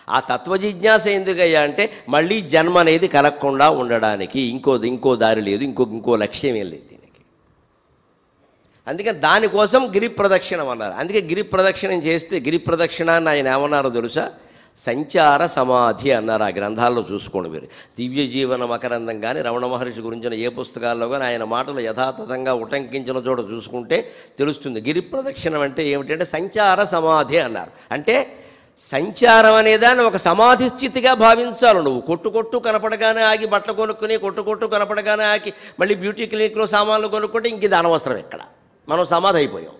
S1: ఆ తత్వజిజ్ఞాస ఎందుకయ్యా అంటే మళ్ళీ జన్మ అనేది కలగకుండా ఉండడానికి. ఇంకో దారి లేదు, ఇంకో లక్ష్యం ఏం లేదు దీనికి. అందుకని దానికోసం గిరి ప్రదక్షిణం అన్నారు. అందుకే గిరి ప్రదక్షిణం చేస్తే, గిరి ప్రదక్షిణాన్ని ఆయన ఏమన్నారో తెలుసా? సంచార సమాధి అన్నారు. ఆ గ్రంథాల్లో చూసుకోండి మీరు. దివ్య జీవన మకరందం కానీ, రమణ మహర్షి గురించిన ఏ పుస్తకాల్లో కానీ ఆయన మాటలు యథాతథంగా ఉటంకించిన చోట చూసుకుంటే తెలుస్తుంది. గిరి ప్రదక్షిణం అంటే ఏమిటంటే సంచార సమాధి అన్నారు. అంటే సంచారం అనేదాన్ని ఒక సమాధి స్థితిగా భావించాలి. నువ్వు కొట్టు కనపడగానే ఆగి బట్టలు కొనుక్కుని, కొట్టు కనపడగానే ఆగి మళ్ళీ బ్యూటీ క్లినిక్లో సామాన్లు కొనుక్కుంటే ఇంక ఇది అనవసరం. ఇక్కడ మనం సమాధి అయిపోయాం.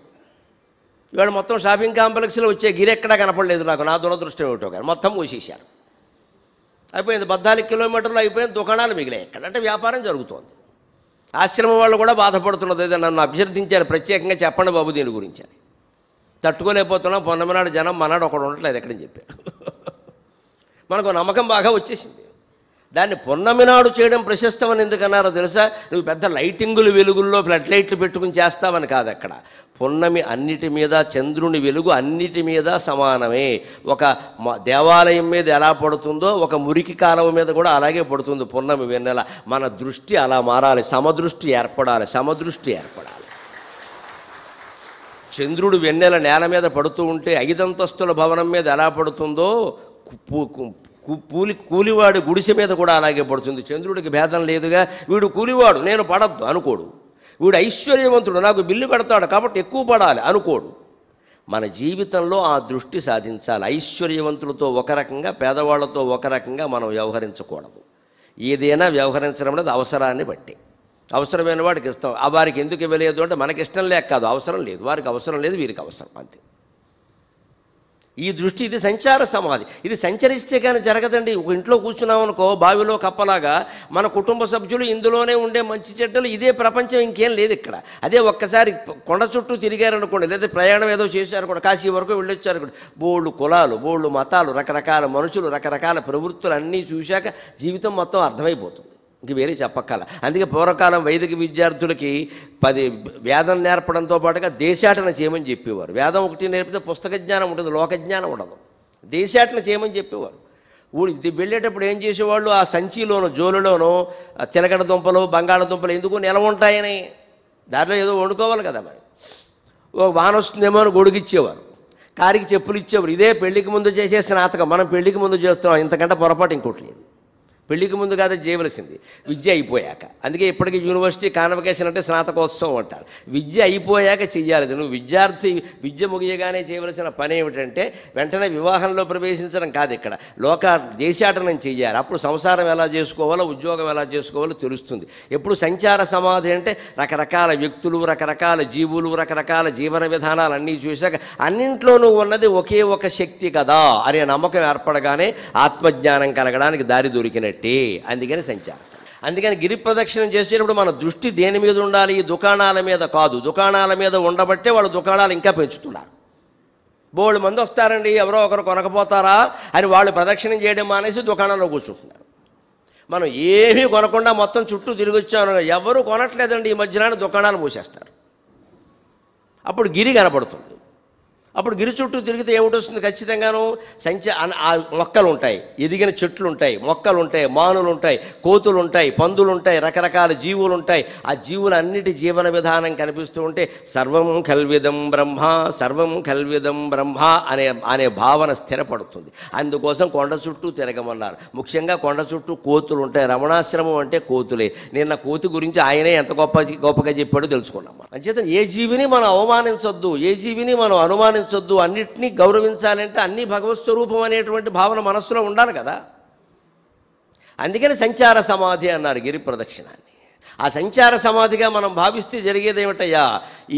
S1: ఇవాళ మొత్తం షాపింగ్ కాంప్లెక్స్లో వచ్చే గిరి ఎక్కడా కనపడలేదు నాకు, నా దురదృష్టం ఏమిటో కానీ. మొత్తం మూసేశారు, అయిపోయింది. 14 కిలోమీటర్లు అయిపోయింది, దుకాణాలు మిగిలాయి. ఎక్కడంటే వ్యాపారం జరుగుతోంది. ఆశ్రమం వాళ్ళు కూడా బాధపడుతున్నది. ఏదో నన్ను అభ్యర్థించారు ప్రత్యేకంగా, చెప్పండి బాబు దీని గురించి అని. తట్టుకోలేకపోతున్నాం, పొన్నమనాడు జనం, మనాడు ఒకడు ఉండట్లేదు ఎక్కడని చెప్పారు. మనకు నమ్మకం బాగా వచ్చేసింది. దాన్ని పున్నమి నాడు చేయడం ప్రశస్తమని ఎందుకన్నారో తెలుసా? నువ్వు పెద్ద లైటింగులు వెలుగుల్లో ఫ్లడ్ లైట్లు పెట్టుకుని చేస్తావని కాదు. అక్కడ పున్నమి అన్నిటి మీద, చంద్రుని వెలుగు అన్నిటి మీద సమానమే. ఒక దేవాలయం మీద ఎలా పడుతుందో ఒక మురికి కాలువ మీద కూడా అలాగే పడుతుంది పున్నమి వెన్నెల. మన దృష్టి అలా మారాలి, సమదృష్టి ఏర్పడాలి, సమదృష్టి ఏర్పడాలి. చంద్రుడు వెన్నెల నేల మీద పడుతూ ఉంటే 5 అంతస్తుల భవనం మీద ఎలా పడుతుందో కూలివాడు గుడిసె మీద కూడా అలాగే పడుతుంది. చంద్రుడికి భేదం లేదుగా. వీడు కూలివాడు, నేను పడద్దు అనుకోడు. వీడు ఐశ్వర్యవంతుడు, నాకు బిల్లు కడతాడు కాబట్టి ఎక్కువ పడాలి అనుకోడు. మన జీవితంలో ఆ దృష్టి సాధించాలి. ఐశ్వర్యవంతులతో ఒక రకంగా, పేదవాళ్లతో ఒక రకంగా మనం వ్యవహరించకూడదు. ఏదైనా వ్యవహరించడం అనేది అవసరాన్ని బట్టి. అవసరమైన వాడికి ఇస్తాం. ఆ వారికి ఎందుకు ఇవ్వలేదు అంటే మనకి ఇష్టం లేక కాదు, అవసరం లేదు. వారికి అవసరం లేదు, వీరికి అవసరం, అంతే. ఈ దృష్టి, ఇది సంచార సమాధి. ఇది సంచరిస్తే కానీ జరగదండి. ఒక ఇంట్లో కూర్చున్నామనుకో, బావిలో కప్పలాగా మన కుటుంబ సభ్యులు ఇందులోనే ఉండే మంచి చెడ్డలు, ఇదే ప్రపంచం, ఇంకేం లేదు ఇక్కడ. అదే ఒక్కసారి కొండ చుట్టూ తిరిగారనుకోండి, లేదా ప్రయాణం ఏదో చేశారనుకోండి, కాశీ వరకు వెళ్ళొచ్చారనుకోండి, బోళ్ళు కులాలు, బోళ్ళు మతాలు, రకరకాల మనుషులు, రకరకాల ప్రవృత్తులు అన్నీ చూశాక జీవితం మొత్తం అర్థమైపోతుంది. ఇంక వేరే చెప్పక్కల. అందుకే పూర్వకాలం వైదిక విద్యార్థులకి 10 వేదం నేర్పడంతో పాటుగా దేశాటన చేయమని చెప్పేవారు. వేదం ఒకటి నేర్పితే పుస్తక జ్ఞానం ఉంటుంది, లోకజ్ఞానం ఉండదు. దేశాటన చేయమని చెప్పేవారు. వెళ్ళేటప్పుడు ఏం చేసేవాళ్ళు, ఆ సంచిలోనో జోలులోనో చిలకడ దుంపలు, బంగాళదుంపలు ఎందుకు నిలవ ఉంటాయని దాంట్లో ఏదో వండుకోవాలి కదా. మరి ఓ వాన వస్తుందేమో అని గొడుగిచ్చేవారు, కారికి చెప్పులు ఇచ్చేవారు. ఇదే పెళ్లికి ముందు చేసే స్నాతకం. మనం పెళ్లికి ముందు చేస్తున్నాం, ఇంతకంటే పొరపాటు ఇంకోటి లేదు. పెళ్లికి ముందు కాదు చేయవలసింది, విద్య అయిపోయాక. అందుకే ఇప్పటికీ యూనివర్సిటీ కాన్వకేషన్ అంటే స్నాతకోత్సవం అంటారు. విద్య అయిపోయాక చెయ్యాలి. నువ్వు విద్యార్థి విద్య ముగియగానే చేయవలసిన పని ఏమిటంటే వెంటనే వివాహంలో ప్రవేశించడం కాదు. ఇక్కడ దేశాటనం చెయ్యాలి. అప్పుడు సంసారం ఎలా చేసుకోవాలో, ఉద్యోగం ఎలా చేసుకోవాలో తెలుస్తుంది. ఎప్పుడు సంచార సమాధి అంటే రకరకాల వ్యక్తులు, రకరకాల జీవులు, రకరకాల జీవన విధానాలు అన్నీ చూశాక అన్నింట్లోనూ ఉన్నది ఒకే ఒక శక్తి కదా అనే నమ్మకం ఏర్పడగానే ఆత్మజ్ఞానం కలగడానికి దారి దొరికినట్టు. అందుకని సంచారం. అందుకని గిరి ప్రదక్షిణం చేసేటప్పుడు మన దృష్టి దేని మీద ఉండాలి? ఈ దుకాణాల మీద కాదు. దుకాణాల మీద ఉండబట్టే వాళ్ళు దుకాణాలు ఇంకా పెంచుతున్నారు. బోళ్ళు మంది వస్తారండి, ఎవరో ఒకరు కొనకపోతారా అని వాళ్ళు ప్రదక్షిణం చేయడం మానేసి దుకాణంలో కూర్చుంటున్నారు. మనం ఏమీ కొనకుండా మొత్తం చుట్టూ తిరిగి వచ్చాను, ఎవరు కొనట్లేదండి ఈ మధ్యన దుకాణాలు మూసేస్తారు. అప్పుడు గిరి కనపడుతుంది. అప్పుడు గిరి చుట్టూ తిరిగితే ఏమిటొస్తుంది? ఖచ్చితంగాను మొక్కలు ఉంటాయి, ఎదిగిన చెట్లు ఉంటాయి, మొక్కలు ఉంటాయి, మానులు ఉంటాయి, కోతులు ఉంటాయి, పందులు ఉంటాయి, రకరకాల జీవులు ఉంటాయి. ఆ జీవులన్నిటి జీవన విధానం కనిపిస్తూ ఉంటే సర్వం కల్విదం బ్రహ్మ, సర్వం కల్విదం బ్రహ్మ అనే భావన స్థిరపడుతుంది. అందుకోసం కొండ చుట్టూ తిరగమన్నారు. ముఖ్యంగా కొండ చుట్టూ కోతులు ఉంటాయి. రమణాశ్రమం అంటే కోతులే. నిన్న కోతి గురించి ఆయనే ఎంత గొప్పగా చెప్పాడో తెలుసుకున్నాం. అంచేత ఏ జీవిని మనం అవమానించొద్దు, ఏ జీవిని మనం అనుమానించొద్దు. అన్నిటినీ గౌరవించాలంటే అన్ని భగవత్ స్వరూపం అనేటువంటి భావన మనస్సులో ఉండాలి కదా. అందుకని సంచార సమాధి అన్నారు గిరి ప్రదక్షిణాన్ని. ఆ సంచార సమాధిగా మనం భావిస్తే జరిగేది ఏమిటయ్యా?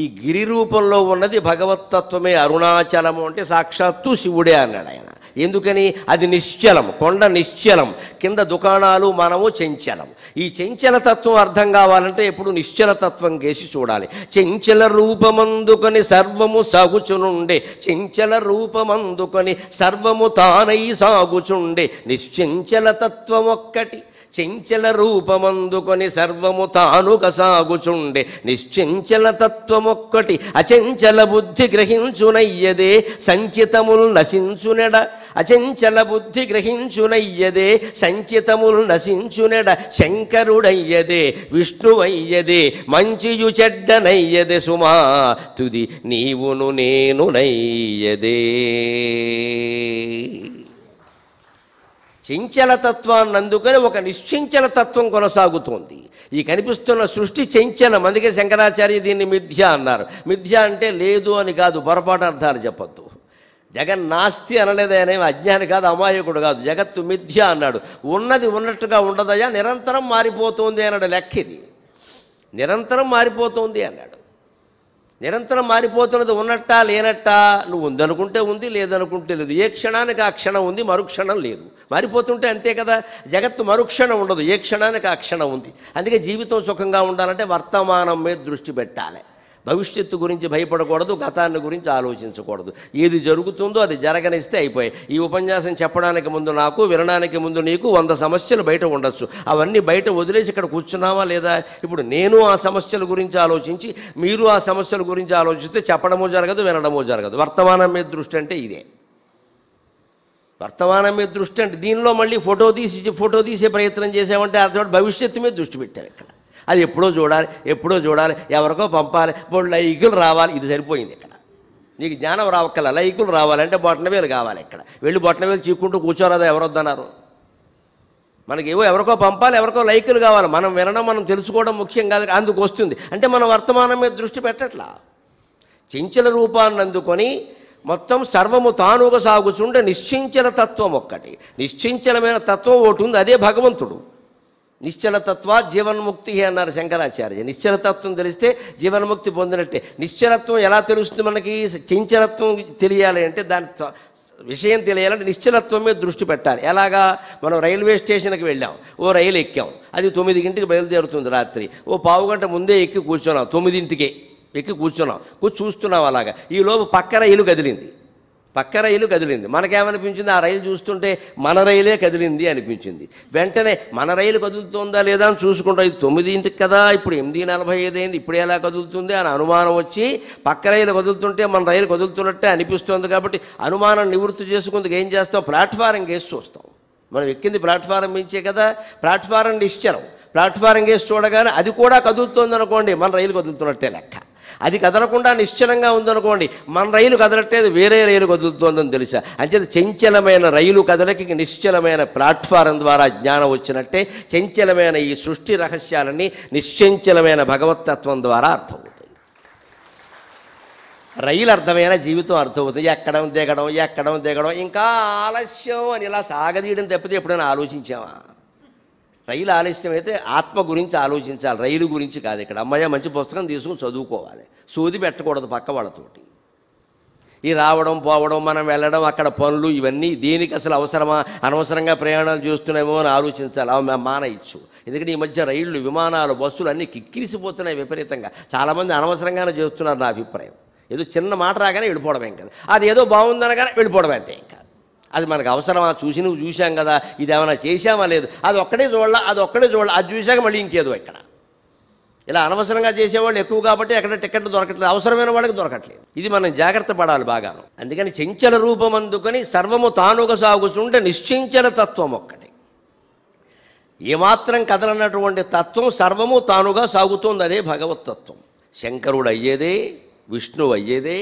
S1: ఈ గిరి రూపంలో ఉన్నది భగవత్తత్వమే. అరుణాచలము అంటే సాక్షాత్తు శివుడే అన్నాడు ఆయన. ఎందుకని? అది నిశ్చలం, కొండ నిశ్చలం, కింద దుకాణాలు, మనము చంచలం. ఈ చంచలతత్వం అర్థం కావాలంటే ఎప్పుడు నిశ్చలతత్వం కేసి చూడాలి. చంచల రూపమందుకొని సర్వము సాగుచునుండే, చంచల రూపమందుకొని సర్వము తానై సాగుచుండే నిశ్చంచలతత్వం ఒక్కటి. చంచల రూపమందుకొని సర్వము తానుగా సాగుచుండే నిశ్చంచల తత్వమొక్కటి. అచంచల బుద్ధి గ్రహించునయ్యదే సంచితముల్ నశించునెడ, అచంచల బుద్ధి గ్రహించునయ్యదే సంచితముల్ నశించునెడ. శంకరుడయ్యదే విష్ణువయ్యదే మంచియు చెడ్డనయ్యదే సుమా, తుది నీవును నేను నయ్యదే. చంచలతత్వాన్ని అందుకని ఒక నిశ్చంచల తత్వం కొనసాగుతోంది. ఈ కనిపిస్తున్న సృష్టి చంచలం. అందుకే శంకరాచార్య దీన్ని మిథ్య అన్నారు. మిథ్య అంటే లేదు అని కాదు, పొరపాటు అర్థాలు చెప్పద్దు. జగన్నాస్తి అనలేదనే అజ్ఞాని కాదు, అమాయకుడు కాదు. జగత్తు మిథ్య అన్నాడు. ఉన్నది ఉన్నట్టుగా ఉండదయా, నిరంతరం మారిపోతుంది అన్నాడు. లెక్క ఇది, నిరంతరం మారిపోతుంది అన్నాడు. నిరంతరం మారిపోతున్నది ఉన్నట్టా లేనట్టా? నువ్వు ఉందనుకుంటే ఉంది, లేదనుకుంటే లేదు. ఏ క్షణానికి ఆ క్షణం ఉంది, మరుక్షణం లేదు. మారిపోతుంటే అంతే కదా. జగత్తు మరుక్షణం ఉండదు, ఏ క్షణానికి ఆ క్షణం ఉంది. అందుకే జీవితం సుఖంగా ఉండాలంటే వర్తమానం మీద దృష్టి పెట్టాలి. భవిష్యత్తు గురించి భయపడకూడదు, గతాన్ని గురించి ఆలోచించకూడదు. ఏది జరుగుతుందో అది జరగనిస్తే అయిపోయాయి. ఈ ఉపన్యాసం చెప్పడానికి ముందు నాకు, వినడానికి ముందు నీకు 100 సమస్యలు బయట ఉండొచ్చు. అవన్నీ బయట వదిలేసి ఇక్కడ కూర్చున్నామా లేదా? ఇప్పుడు నేను ఆ సమస్యల గురించి ఆలోచించి, మీరు ఆ సమస్యల గురించి ఆలోచిస్తే చెప్పడమో జరగదు, వినడమో జరగదు. వర్తమానం మీద దృష్టి అంటే ఇదే. వర్తమానం మీద దృష్టి అంటే దీనిలో మళ్ళీ ఫోటో తీసే ప్రయత్నం చేసామంటే అర్థం భవిష్యత్తు మీద దృష్టి పెట్టాను. ఇక్కడ అది ఎప్పుడో చూడాలి, ఎవరికో పంపాలి, బోళ్ళు లైకులు రావాలి, ఇది సరిపోయింది. ఇక్కడ నీకు జ్ఞానం రావక్కల, లైకులు రావాలంటే బొట్టనవేలు కావాలి. ఇక్కడ వెళ్ళి బొట్టనవేలు చీక్కుంటూ కూర్చోరాదా? ఎవరొద్దన్నారు? మనకేవో ఎవరికో పంపాలి, ఎవరికో లైకులు కావాలి. మనం వినడం, మనం తెలుసుకోవడం ముఖ్యం కాదు, అందుకు వస్తుంది. అంటే మనం వర్తమానం మీద దృష్టి పెట్టట్లా. చెంచల రూపాన్ని అందుకొని మొత్తం సర్వము తానుగా సాగుచుండే నిశ్చించల తత్వం ఒక్కటి, నిశ్చించలమైన తత్వం ఒకటి ఉంది, అదే భగవంతుడు. నిశ్చలతత్వ జీవన్ముక్తి అన్నారు శంకరాచార్య. నిశ్చలతత్వం తెలిస్తే జీవన్ముక్తి పొందినట్టే. నిశ్చలత్వం ఎలా తెలుస్తుంది మనకి? చంచలత్వం తెలియాలి అంటే, దాని విషయం తెలియాలంటే నిశ్చలత్వం మీద దృష్టి పెట్టాలి. ఎలాగా? మనం రైల్వే స్టేషన్కి వెళ్ళాం, ఓ రైలు ఎక్కాం, అది 9 గంటలకు బయలుదేరుతుంది రాత్రి. ఓ పావుగంట ముందే ఎక్కి కూర్చున్నాం, 9ంటికే ఎక్కి కూర్చున్నాం, చూస్తున్నాం. అలాగా ఈ లోపు పక్క రైలు కదిలింది. మనకేమనిపించింది? ఆ రైలు చూస్తుంటే మన రైలే కదిలింది అనిపించింది. వెంటనే మన రైలు కదులుతుందా లేదా అని చూసుకుంటాం. ఇది 9ంటికి కదా, ఇప్పుడు 8:45 అయింది, ఇప్పుడు ఎలా కదులుతుంది అని అనుమానం వచ్చి, పక్క రైలు కదులుతుంటే మన రైలు కదులుతున్నట్టే అనిపిస్తుంది. కాబట్టి అనుమానం నివృత్తి చేసుకుందుకు ఏం చేస్తాం? ప్లాట్ఫారం కేసి చూస్తాం. మనం ఎక్కింది ప్లాట్ఫారం మించే కదా, ప్లాట్ఫారం నిశ్చలం. ప్లాట్ఫారం కేసి చూడగానే అది కూడా కదులుతుంది అనుకోండి, మన రైలు కదులుతున్నట్టే లెక్క. అది కదలకుండా నిశ్చలంగా ఉందనుకోండి, మన రైలు కదలట్లేదు, వేరే రైలు కదులుతోందని తెలుసా? అంచేత చంచలమైన రైలు కదలకి నిశ్చలమైన ప్లాట్ఫారం ద్వారా జ్ఞానం వచ్చినట్టే, చంచలమైన ఈ సృష్టి రహస్యాలన్నీ నిశ్చంచలమైన భగవత్తత్వం ద్వారా అర్థమవుతాయి. రైలు అర్థమైన జీవితం అర్థమవుతుంది. ఎక్కడం దిగడం ఇంకా ఆలస్యం అని ఇలా సాగదీయడం తప్పితే ఎప్పుడైనా ఆలోచించామా? రైలు ఆలస్యం అయితే ఆత్మ గురించి ఆలోచించాలి, రైలు గురించి కాదు. ఇక్కడ అమ్మయ్య మంచి పుస్తకం తీసుకుని చదువుకోవాలి, సోది పెట్టకూడదు పక్క వాళ్ళతోటి. ఈ రావడం పోవడం, మనం వెళ్ళడం, అక్కడ పనులు, ఇవన్నీ దేనికి అసలు అవసరమా? అనవసరంగా ప్రయాణాలు చేస్తున్నామో అని ఆలోచించాలి. అవి మానేయచ్చు. ఎందుకంటే ఈ మధ్య రైళ్లు, విమానాలు, బస్సులు అన్నీ కిక్కిరిసిపోతున్నాయి విపరీతంగా. చాలామంది అనవసరంగానే చేస్తున్నారు నా అభిప్రాయం. ఏదో చిన్న మాట రాగానే వెళ్ళిపోవడమేం కదా, అది ఏదో బాగుందనగానే వెళ్ళిపోవడం అంతే. ఇంకా అది మనకు అవసరమా? చూసాం కదా, ఇది ఏమైనా చేసామా లేదు, అది ఒక్కడే చూడాల, అది చూశాక మళ్ళీ ఇంకేదో. ఇక్కడ ఇలా అనవసరంగా చేసేవాళ్ళు ఎక్కువ కాబట్టి ఎక్కడ టికెట్లు దొరకట్లేదు, అవసరమైన వాళ్ళకి దొరకట్లేదు. ఇది మనం జాగ్రత్త పడాలి బాగాను. అందుకని చెంచల రూపం అందుకొని సర్వము తానుగా సాగుతుంటే నిశ్చంచల తత్వం ఒక్కటి. ఏమాత్రం కదలనటువంటి తత్వం సర్వము తానుగా సాగుతోంది, అదే భగవత్తత్వం. శంకరుడు అయ్యేదే, విష్ణువు అయ్యేదే,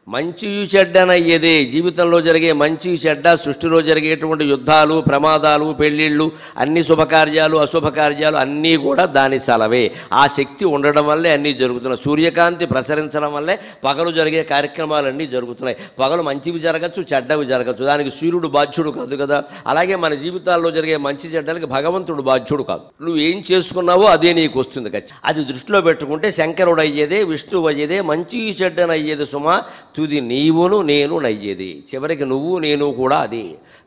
S1: మంచి చెడ్డనయ్యేదే. జీవితంలో జరిగే మంచి చెడ్డ, సృష్టిలో జరిగేటువంటి యుద్ధాలు, ప్రమాదాలు, పెళ్ళిళ్ళు, అన్ని శుభకార్యాలు, అశుభకార్యాలు అన్నీ కూడా దాని చలవే. ఆ శక్తి ఉండడం వల్లే అన్నీ జరుగుతున్నాయి. సూర్యకాంతి ప్రసరించడం వల్లే పగలు జరిగే కార్యక్రమాలన్నీ జరుగుతున్నాయి. పగలు మంచివి జరగచ్చు, చెడ్డవి జరగచ్చు, దానికి సూర్యుడు బాధ్యుడు కాదు కదా. అలాగే మన జీవితాల్లో జరిగే మంచి చెడ్డలకి భగవంతుడు బాధ్యుడు కాదు. నువ్వు ఏం చేసుకున్నావో అదే నీకు వస్తుంది. అది దృష్టిలో పెట్టుకుంటే శంకరుడు అయ్యేదే, విష్ణువు అయ్యేదే, మంచి చెడ్డనయ్యేది సుమా, తుది నీవును నేను నయ్యేది. చివరికి నువ్వు నేను కూడా అది.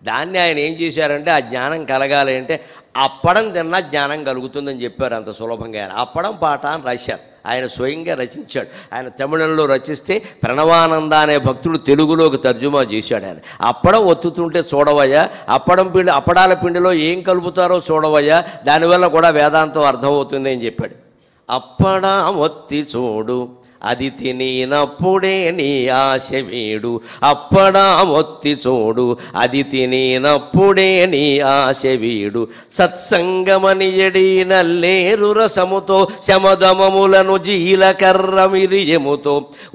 S1: దాన్ని ఆయన ఏం చేశారంటే, ఆ జ్ఞానం కలగాలి అంటే అప్పడం తిన్నా జ్ఞానం కలుగుతుందని చెప్పారు. అంత సులభంగా ఆయన అప్పడం పాట అని రాశారు. ఆయన స్వయంగా రచించాడు. ఆయన తమిళంలో రచిస్తే ప్రణవానంద అనే భక్తుడు తెలుగులోకి తర్జుమా చేశాడు. ఆయన అప్పడం ఒత్తుతుంటే చూడవయ్యా, అప్పడాల పిండిలో ఏం కలుపుతారో చూడవయ్యా, దానివల్ల కూడా వేదాంతం అర్థమవుతుంది అని చెప్పాడు. అప్పడా ఒత్తి చూడు, అది తినినప్పుడే నీ ఆశ వీడు. అప్పడా మొత్తి చూడు, అది తినినప్పుడే నీ ఆశ వీడు. సత్సంగమని ఎడి నల్లేరు రసముతో, శమదమములను జీలకర్ర మిరియముతో,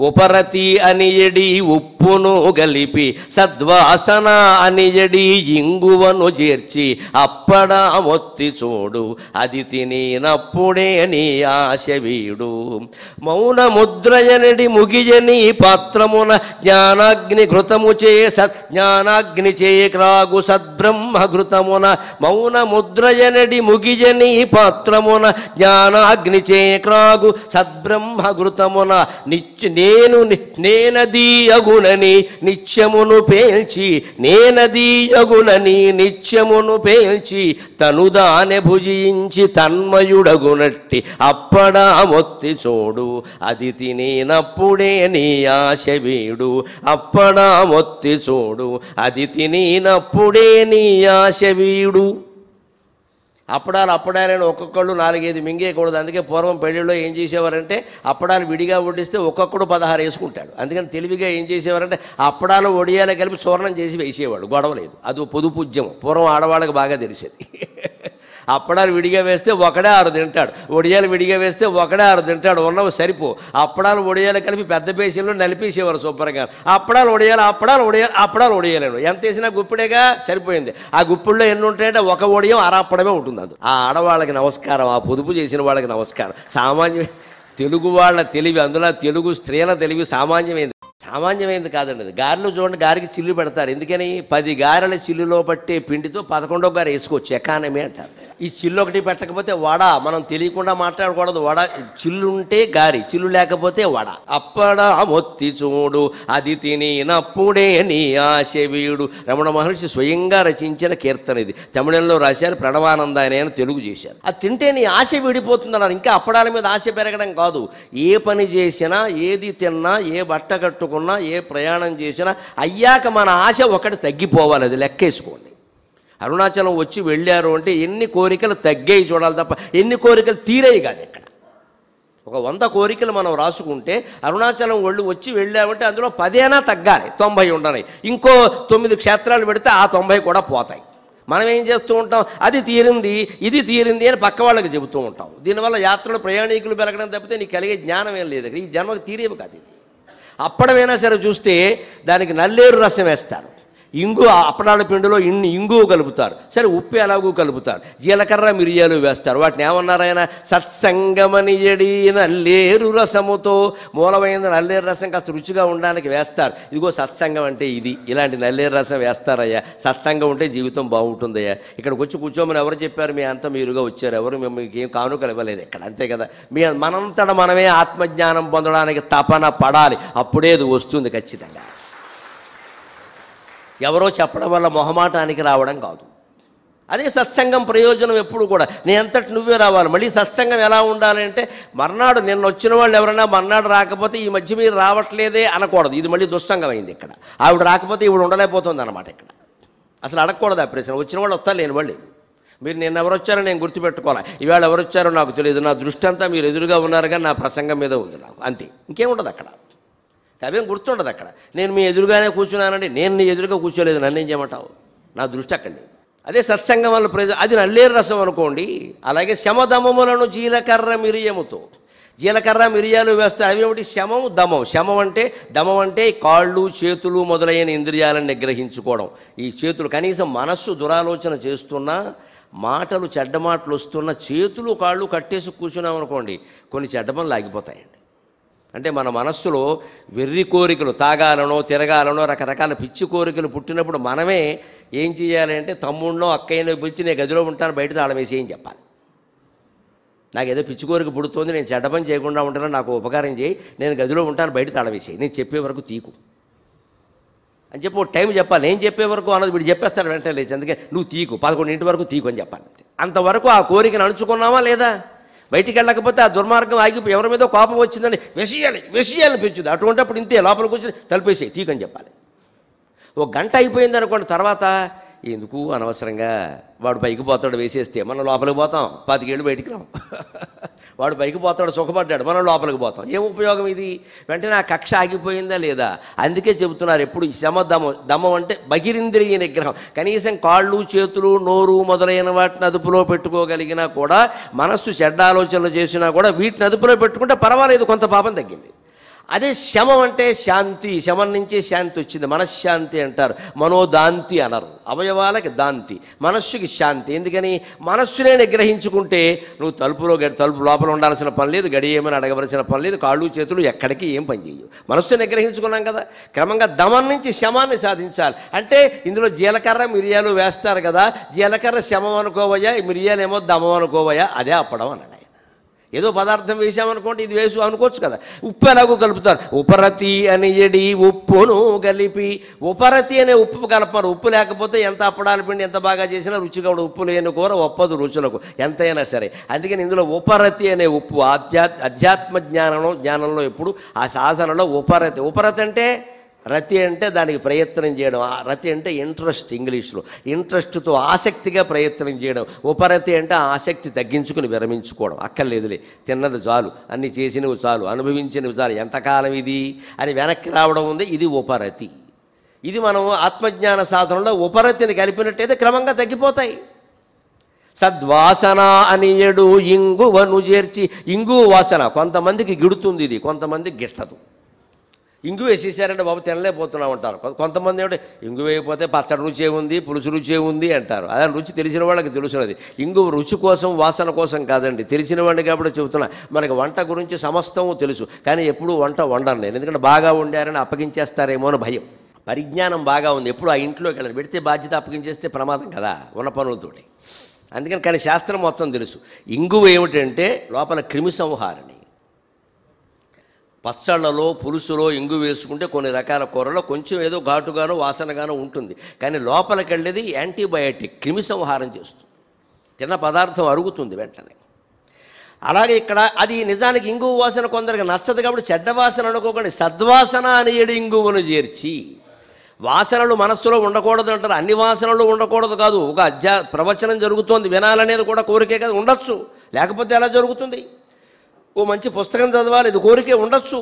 S1: ఉపరతి అని ఎడి ఉప్పును గలిపి, సద్వాసన అని ఎడి ఇంగువను చేర్చి, అప్పడా మొత్తి చూడు, అది తినినప్పుడే నీ ఆశ వీడు. మౌన ముద్రయనడి ముగియని పాత్రమున జ్ఞానాగ్ని ఘృతము చే సజ్ఞానాగ్ని చే క్రాగు సద్బ్రహ్మ ఘృతమున. మౌన ముద్రయనడి ముగియని పాత్రమున జ్ఞానాగ్ని చే క్రాగు సద్బ్రహ్మ ఘృతమున. నేనది అగునని నిత్యమును పేల్చి, నేనది అగునని నిత్యమును పేల్చి, తనుదానె భుజించి తన్మయుడగునట్టి, అప్పడా మొత్తి చూడు, అది తినేనప్పుడే నీ ఆశ వీడు, అప్పడా మొత్తి చూడు, అది తినేనప్పుడే నీ ఆశ వీడు. అప్పడాలని ఒక్కొక్కళ్ళు 4-5 మింగేయకూడదు. అందుకే పూర్వం పెళ్ళిళ్ళలో ఏం చేసేవారంటే అప్పడాలు విడిగా వడ్డిస్తే ఒక్కొక్కడు 16 వేసుకుంటాడు. అందుకని తెలివిగా ఏం చేసేవారంటే అప్పడాలు ఒడియాలు కలిపి చూర్ణం చేసి వేసేవాడు, గొడవలేదు. అది పొదుపు ఉద్యమం, పూర్వం ఆడవాళ్ళకి బాగా తెలిసేది. అప్పడాలు విడిగా వేస్తే ఒకడే 6 తింటాడు, ఒడియాలు విడిగా వేస్తే ఒకడే 6 తింటాడు, ఉన్నవి సరిపో. అప్పడాలు ఒడియాలు కలిపి పెద్ద బేసిన్లో నలిపేసేవారు శుభ్రంగా. అప్పడాలు ఒడియాలేను ఎంత వేసినా గుప్పిడేగా, సరిపోయింది. ఆ గుప్పిడిలో ఎన్ని ఉంటాయంటే ఒక ఒడియం అరప్పడమే ఉంటుంది. అది ఆ ఆడవాళ్ళకి నమస్కారం, ఆ పొదుపు చేసిన వాళ్ళకి నమస్కారం. సామాన్యమైన తెలుగు వాళ్ళ తెలివి, అందులో తెలుగు స్త్రీల తెలివి సామాన్యమైంది కాదండి. అది గారెలు చూడండి, గారికి చిల్లు పెడతారు. ఎందుకని 10 గారెల చిల్లులో పట్టే పిండితో 11వ గారు వేసుకోవచ్చు, ఎకానమీ అంటారు. ఈ చిల్లు ఒకటి పెట్టకపోతే వడ, మనం తెలియకుండా మాట్లాడకూడదు. వడ చిల్లు ఉంటే గారి, చిల్లు లేకపోతే వడ. అప్పడా మొత్తి చూడు, అది తినేనప్పుడే నీ ఆశ వీడు. రమణ మహర్షి స్వయంగా రచించిన కీర్తన ఇది. తమిళంలో రాశారు, ప్రణవానంద ఆయన తెలుగు చేశారు. అది తింటే నీ ఆశ విడిపోతుందన్నారు. ఇంకా అప్పడాల మీద ఆశ పెరగడం కాదు, ఏ పని చేసినా, ఏది తిన్నా, ఏ బట్ట కట్టుకున్నా, ఏ ప్రయాణం చేసినా అయ్యాక మన ఆశ ఒకటి తగ్గిపోవాలి. అది లెక్కేసుకోండి. అరుణాచలం వచ్చి వెళ్ళారు అంటే ఎన్ని కోరికలు తగ్గాయి చూడాలి తప్ప ఎన్ని కోరికలు తీరేయి కాదు. ఇక్కడ ఒక 100 కోరికలు మనం రాసుకుంటే అరుణాచలం వచ్చి వెళ్ళామంటే అందులో 10 తగ్గాలి, 90 ఉండనాయి. ఇంకో 9 క్షేత్రాలు పెడితే ఆ 90 కూడా పోతాయి. మనం ఏం చేస్తూ ఉంటాం, అది తీరింది ఇది తీరింది అని పక్క వాళ్ళకి చెబుతూ ఉంటాం. దీనివల్ల యాత్రలు ప్రయాణికులు పెరగడం తప్పితే నీకు కలిగే జ్ఞానం ఏం లేదు. ఈ జన్మకు తీరేవి కాదు. ఇది అప్పడమైనా సరే చూస్తే దానికి నల్లేరు రసం వేస్తారు, ఇంగు, అప్పడాల పిండిలో ఇంగు కలుపుతారు, సరే ఉప్పు ఎలాగూ కలుపుతారు, జీలకర్ర మిరియాలు వేస్తారు. వాటిని ఏమన్నారైనా సత్సంగమనియడి నల్లేరు రసముతో, మూలమైన నల్లేరు రసం కాస్త రుచిగా ఉండడానికి వేస్తారు. ఇదిగో సత్సంగం అంటే ఇది, ఇలాంటి నల్లేరు రసం వేస్తారయ్యా. సత్సంగం ఉంటే జీవితం బాగుంటుందయ్యా. ఇక్కడికి వచ్చి కూర్చోమని ఎవరు చెప్పారు? మీ అంతా మీరుగా వచ్చారు, ఎవరు మీకు ఏం కానుకలు ఇవ్వలేదు ఇక్కడ, అంతే కదా. మనంతట మనమే ఆత్మజ్ఞానం పొందడానికి తపన పడాలి, అప్పుడే అది వస్తుంది ఖచ్చితంగా. ఎవరో చెప్పడం వల్ల మొహమాటానికి రావడం కాదు. అదే సత్సంగం ప్రయోజనం ఎప్పుడు కూడా. నీ అంతటి నువ్వే రావాలి. మళ్ళీ సత్సంగం ఎలా ఉండాలి అంటే మర్నాడు నిన్న వచ్చిన వాళ్ళు ఎవరైనా మర్నాడు రాకపోతే ఈ మధ్య మీరు రావట్లేదే అనకూడదు. ఇది మళ్ళీ దుస్సంగం అయింది. ఇక్కడ ఆవిడ రాకపోతే ఈవిడ ఉండలేకపోతుంది అన్నమాట. ఇక్కడ అసలు అడగకూడదు ఆ ప్రశ్న. వచ్చిన వాళ్ళు వస్తారు, లేని వాళ్ళు లేదు. మీరు నిన్న ఎవరు వచ్చారో నేను గుర్తుపెట్టుకోవాలి, ఇవాళ ఎవరు వచ్చారో నాకు తెలియదు. నా దృష్టి అంతా మీరు ఎదురుగా ఉన్నారు కానీ నా ప్రసంగం మీద ఉంది నాకు, అంతే. ఇంకేముండదు అక్కడ, అవేం గుర్తుండదు. అక్కడ నేను మీ ఎదురుగానే కూర్చున్నానండి, నేను నీ ఎదురుగా కూర్చోలేదు, నన్ను ఏం చేయమంటావు? నా దృష్టి అక్కడ లేదు. అదే సత్సంగం వల్ల అది నల్లేరు రసం అనుకోండి. అలాగే శమదమములను జీలకర్ర మిరియముతో, జీలకర్ర మిరియాలు వేస్తే అవేమిటి? శమం, దమం. శమం అంటే, దమం అంటే కాళ్ళు చేతులు మొదలైన ఇంద్రియాలను నిగ్రహించుకోవడం. ఈ చేతులు కనీసం మనస్సు దురాలోచన చేస్తున్నా, మాటలు చెడ్డ మాటలు వస్తున్న చేతులు కాళ్ళు కట్టేసి కూర్చున్నాం అనుకోండి, కొన్ని చెడ్డ పనులు ఆగిపోతాయండి. అంటే మన మనస్సులో వెర్రి కోరికలు, తాగాలనో తిరగాలనో రకరకాల పిచ్చి కోరికలు పుట్టినప్పుడు మనమే ఏం చేయాలి అంటే తమ్ముడినో అక్కయ్యనో పిలిచి నేను గదిలో ఉంటాను, బయట తాళం వేసి ఏం చెప్పాలి. నాకేదో పిచ్చి కోరిక పుడుతోంది, నేను చెడ్డ పని చేయకుండా ఉంటాను, నాకు ఉపకారం చేయి, నేను గదిలో ఉంటాను, బయట తాళం వేసేయి, నేను చెప్పే వరకు తీకు అని చెప్పి ఒక టైం చెప్పాలి. నేను చెప్పే వరకు అన్నది వీడు చెప్పేస్తాడు వెంటనే లేచి, అందుకే నువ్వు తీకు 11 వరకు తీకు అని చెప్పాలి. అంతవరకు ఆ కోరికను అణుచుకున్నావా లేదా? బయటికి వెళ్ళకపోతే ఆ దుర్మార్గం ఆగిపోయి ఎవరి మీదో కోపం వచ్చిందని విషయాలు పెంచుది. అటువంటిప్పుడు ఇంతే, లోపలికి వచ్చి తలిపేసేయి, తీకని చెప్పాలి. 1 గంట అయిపోయింది అనుకోండి, తర్వాత ఎందుకు అనవసరంగా వాడు పైకి పోతాడు వేసేస్తే మనం లోపలికి పోతాం, 25 ఏళ్ళు బయటికి రాం. వాడు పైకి పోతాడు సుఖపడ్డాడు, మనం లోపలికి పోతాం, ఏం ఉపయోగం ఇది? వెంటనే ఆ కక్ష ఆగిపోయిందా లేదా? అందుకే చెబుతున్నారు ఎప్పుడు దమం అంటే బహిరింద్రియ నిగ్రహం. కనీసం కాళ్ళు చేతులు నోరు మొదలైన వాటిని అదుపులో పెట్టుకోగలిగినా కూడా, మనస్సు చెడ్డ ఆలోచనలు చేసినా కూడా వీటిని అదుపులో పెట్టుకుంటే పర్వాలేదు, కొంత పాపం తగ్గింది. అదే శమం అంటే శాంతి, శమం నుంచే శాంతి వచ్చింది, మనశ్శాంతి అంటారు, మనోదాంతి అనరు. అవయవాలకి దాంతి, మనస్సుకి శాంతి. ఎందుకని? మనస్సునే నిగ్రహించుకుంటే నువ్వు తలుపు లోపల ఉండాల్సిన పని లేదు, గడియేమని అడగవలసిన పని లేదు, కాళ్ళు చేతులు ఎక్కడికి ఏం పని చేయవు, మనస్సు నిగ్రహించుకున్నాం కదా. క్రమంగా దమం నుంచి శమాన్ని సాధించాలి. అంటే ఇందులో జీలకర్ర మిరియాలు వేస్తారు కదా, జీలకర్ర శమం అనుకోవయ్యా, మిరియాలేమో దమం అనుకోవయ్యా, అదే అప్పడం అన్నాడు ఆయన. ఏదో పదార్థం వేసామనుకోండి, ఇది వేసు అనుకోవచ్చు కదా. ఉప్పు ఎలాగో కలుపుతారు. ఉపరతి అని ఎడి ఉప్పును కలిపి, ఉపరతి అనే ఉప్పు కలపరు. ఉప్పు లేకపోతే ఎంత అప్పడాల పిండి ఎంత బాగా చేసినా రుచిగా ఉండదు. ఉప్పు లేని కూర ఒప్పదు రుచులకు ఎంతైనా సరే. అందుకని ఇందులో ఉపరతి అనే ఉప్పు అధ్యాత్మ జ్ఞానంలో ఎప్పుడు ఆ సాధనలో ఉపరతి. ఉపరతి అంటే రతి అంటే దానికి ప్రయత్నం చేయడం. రతి అంటే ఇంట్రెస్ట్, ఇంగ్లీష్లో ఇంట్రెస్ట్తో ఆసక్తిగా ప్రయత్నం చేయడం. ఉపరతి అంటే ఆసక్తి తగ్గించుకుని విరమించుకోవడం. అక్కర్లేదులే, తిన్నది చాలు, అన్ని చేసినవి చాలు, అనుభవించినవి చాలు, ఎంతకాలం ఇది అని వెనక్కి రావడం ఉంది. ఇది ఉపరతి. ఇది మనం ఆత్మజ్ఞాన సాధనలో ఉపరతిని కలిపినట్టయితే క్రమంగా తగ్గిపోతాయి. సద్వాసన అనియడు ఇంగువను చేర్చి. ఇంగు వాసన కొంతమందికి గిడుతుంది, ఇది కొంతమందికి గిట్టదు. ఇంగు వేసేసారంటే బాబు తినలేకపోతున్నాం అంటారు. కొంతమంది ఏమిటి ఇంగు వేయకపోతే పచ్చడి రుచే ఉంది, పులుసు రుచే ఉంది అంటారు. అదే రుచి తెలిసిన వాళ్ళకి తెలుసున్నది. ఇంగు రుచి కోసం వాసన కోసం కాదండి, తెలిసిన వాడిని కాబట్టి చెబుతున్నా. మనకి వంట గురించి సమస్తము తెలుసు, కానీ ఎప్పుడూ వంట వండను నేను. ఎందుకంటే బాగా వండారని అప్పగించేస్తారేమో అని భయం. పరిజ్ఞానం బాగా ఉంది, ఎప్పుడు ఆ ఇంట్లోకి వెళ్ళాలి. పెడితే బాధ్యత అప్పగించేస్తే ప్రమాదం కదా ఉన్న పనులతోటి. అందుకని కానీ శాస్త్రం మొత్తం తెలుసు. ఇంగువ ఏమిటంటే లోపల క్రిమి సంహారిణి. పచ్చళ్ళలో పులుసులో ఇంగు వేసుకుంటే కొన్ని రకాల కూరలో కొంచెం ఏదో ఘాటుగానో వాసనగానో ఉంటుంది, కానీ లోపలికి వెళ్ళేది యాంటీబయాటిక్, క్రిమి సంహారం చేస్తుంది. తిన్న పదార్థం అరుగుతుంది వెంటనే. అలాగే ఇక్కడ అది నిజానికి ఇంగువ వాసన కొందరికి నచ్చదు కాబట్టి చెడ్డ వాసన అనుకోకండి. సద్వాసన అని ఏడు ఇంగువను చేర్చి. వాసనలు మనస్సులో ఉండకూడదు అంటారు. అన్ని వాసనలు ఉండకూడదు కాదు. ఒక ప్రవచనం జరుగుతోంది, వినాలనేది కూడా కోరికే కదా, ఉండొచ్చు. లేకపోతే ఎలా జరుగుతుంది? ఓ మంచి పుస్తకం చదవాలి, ఇది కోరికే ఉండొచ్చు.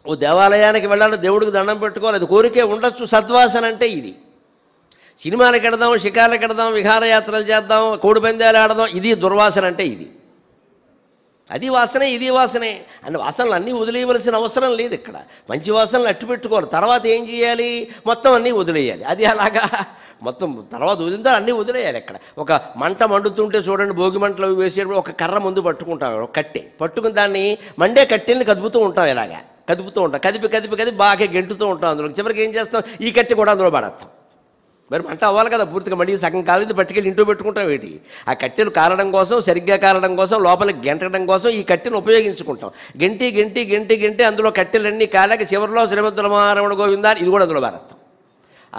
S1: ఓ దేవాలయానికి వెళ్ళాలి, దేవుడికి దండం పెట్టుకోవాలి, అది కోరికే ఉండొచ్చు. సద్వాసన అంటే ఇది. సినిమాలకు వెడదాం, షికార్లకు వెడదాం, విహారయాత్రలు చేద్దాం, కోడిపందాలు ఆడదాం, ఇది దుర్వాసన అంటే ఇది. అది వాసనే, ఇది వాసనే. అన్ని వాసనలు అన్నీ వదిలేయవలసిన అవసరం లేదు ఇక్కడ. మంచి వాసనలు అట్టు పెట్టుకోవాలి. తర్వాత ఏం చేయాలి? మొత్తం అన్నీ వదిలేయాలి. అది అలాగా మొత్తం తర్వాత వదిలితే అన్నీ వదిలేయాలి. ఇక్కడ ఒక మంట మండుతుంటే చూడండి, భోగి మంటలు వేసేటప్పుడు ఒక కర్ర ముందు పట్టుకుంటాం, ఒక కట్టె పట్టుకుని దాన్ని మండే కట్టెల్ని కదుపుతూ ఉంటాం. ఇలాగా కదుపుతూ ఉంటాం, కదిపి బాగా గెంటుతూ ఉంటాం. అందులో చివరికి ఏం చేస్తాం? ఈ కట్టె కూడా అందులో పడేస్తాం. మరి మంట అవ్వాలి కదా పూర్తిగా. మళ్ళీ సగం కాలేదు పట్టుకెళ్ళి ఇంట్లో పెట్టుకుంటాం. ఏంటి ఆ కట్టెలు కారడం కోసం, సరిగ్గా కారడం కోసం, లోపలికి గెంటడం కోసం ఈ కట్టెను ఉపయోగించుకుంటాం. గెంటి అందులో కట్టెలన్నీ కాలేక చివరిలో శ్రీమద్రమారమణ గోవిందా ఇది కూడా అందులో పారేస్తాం.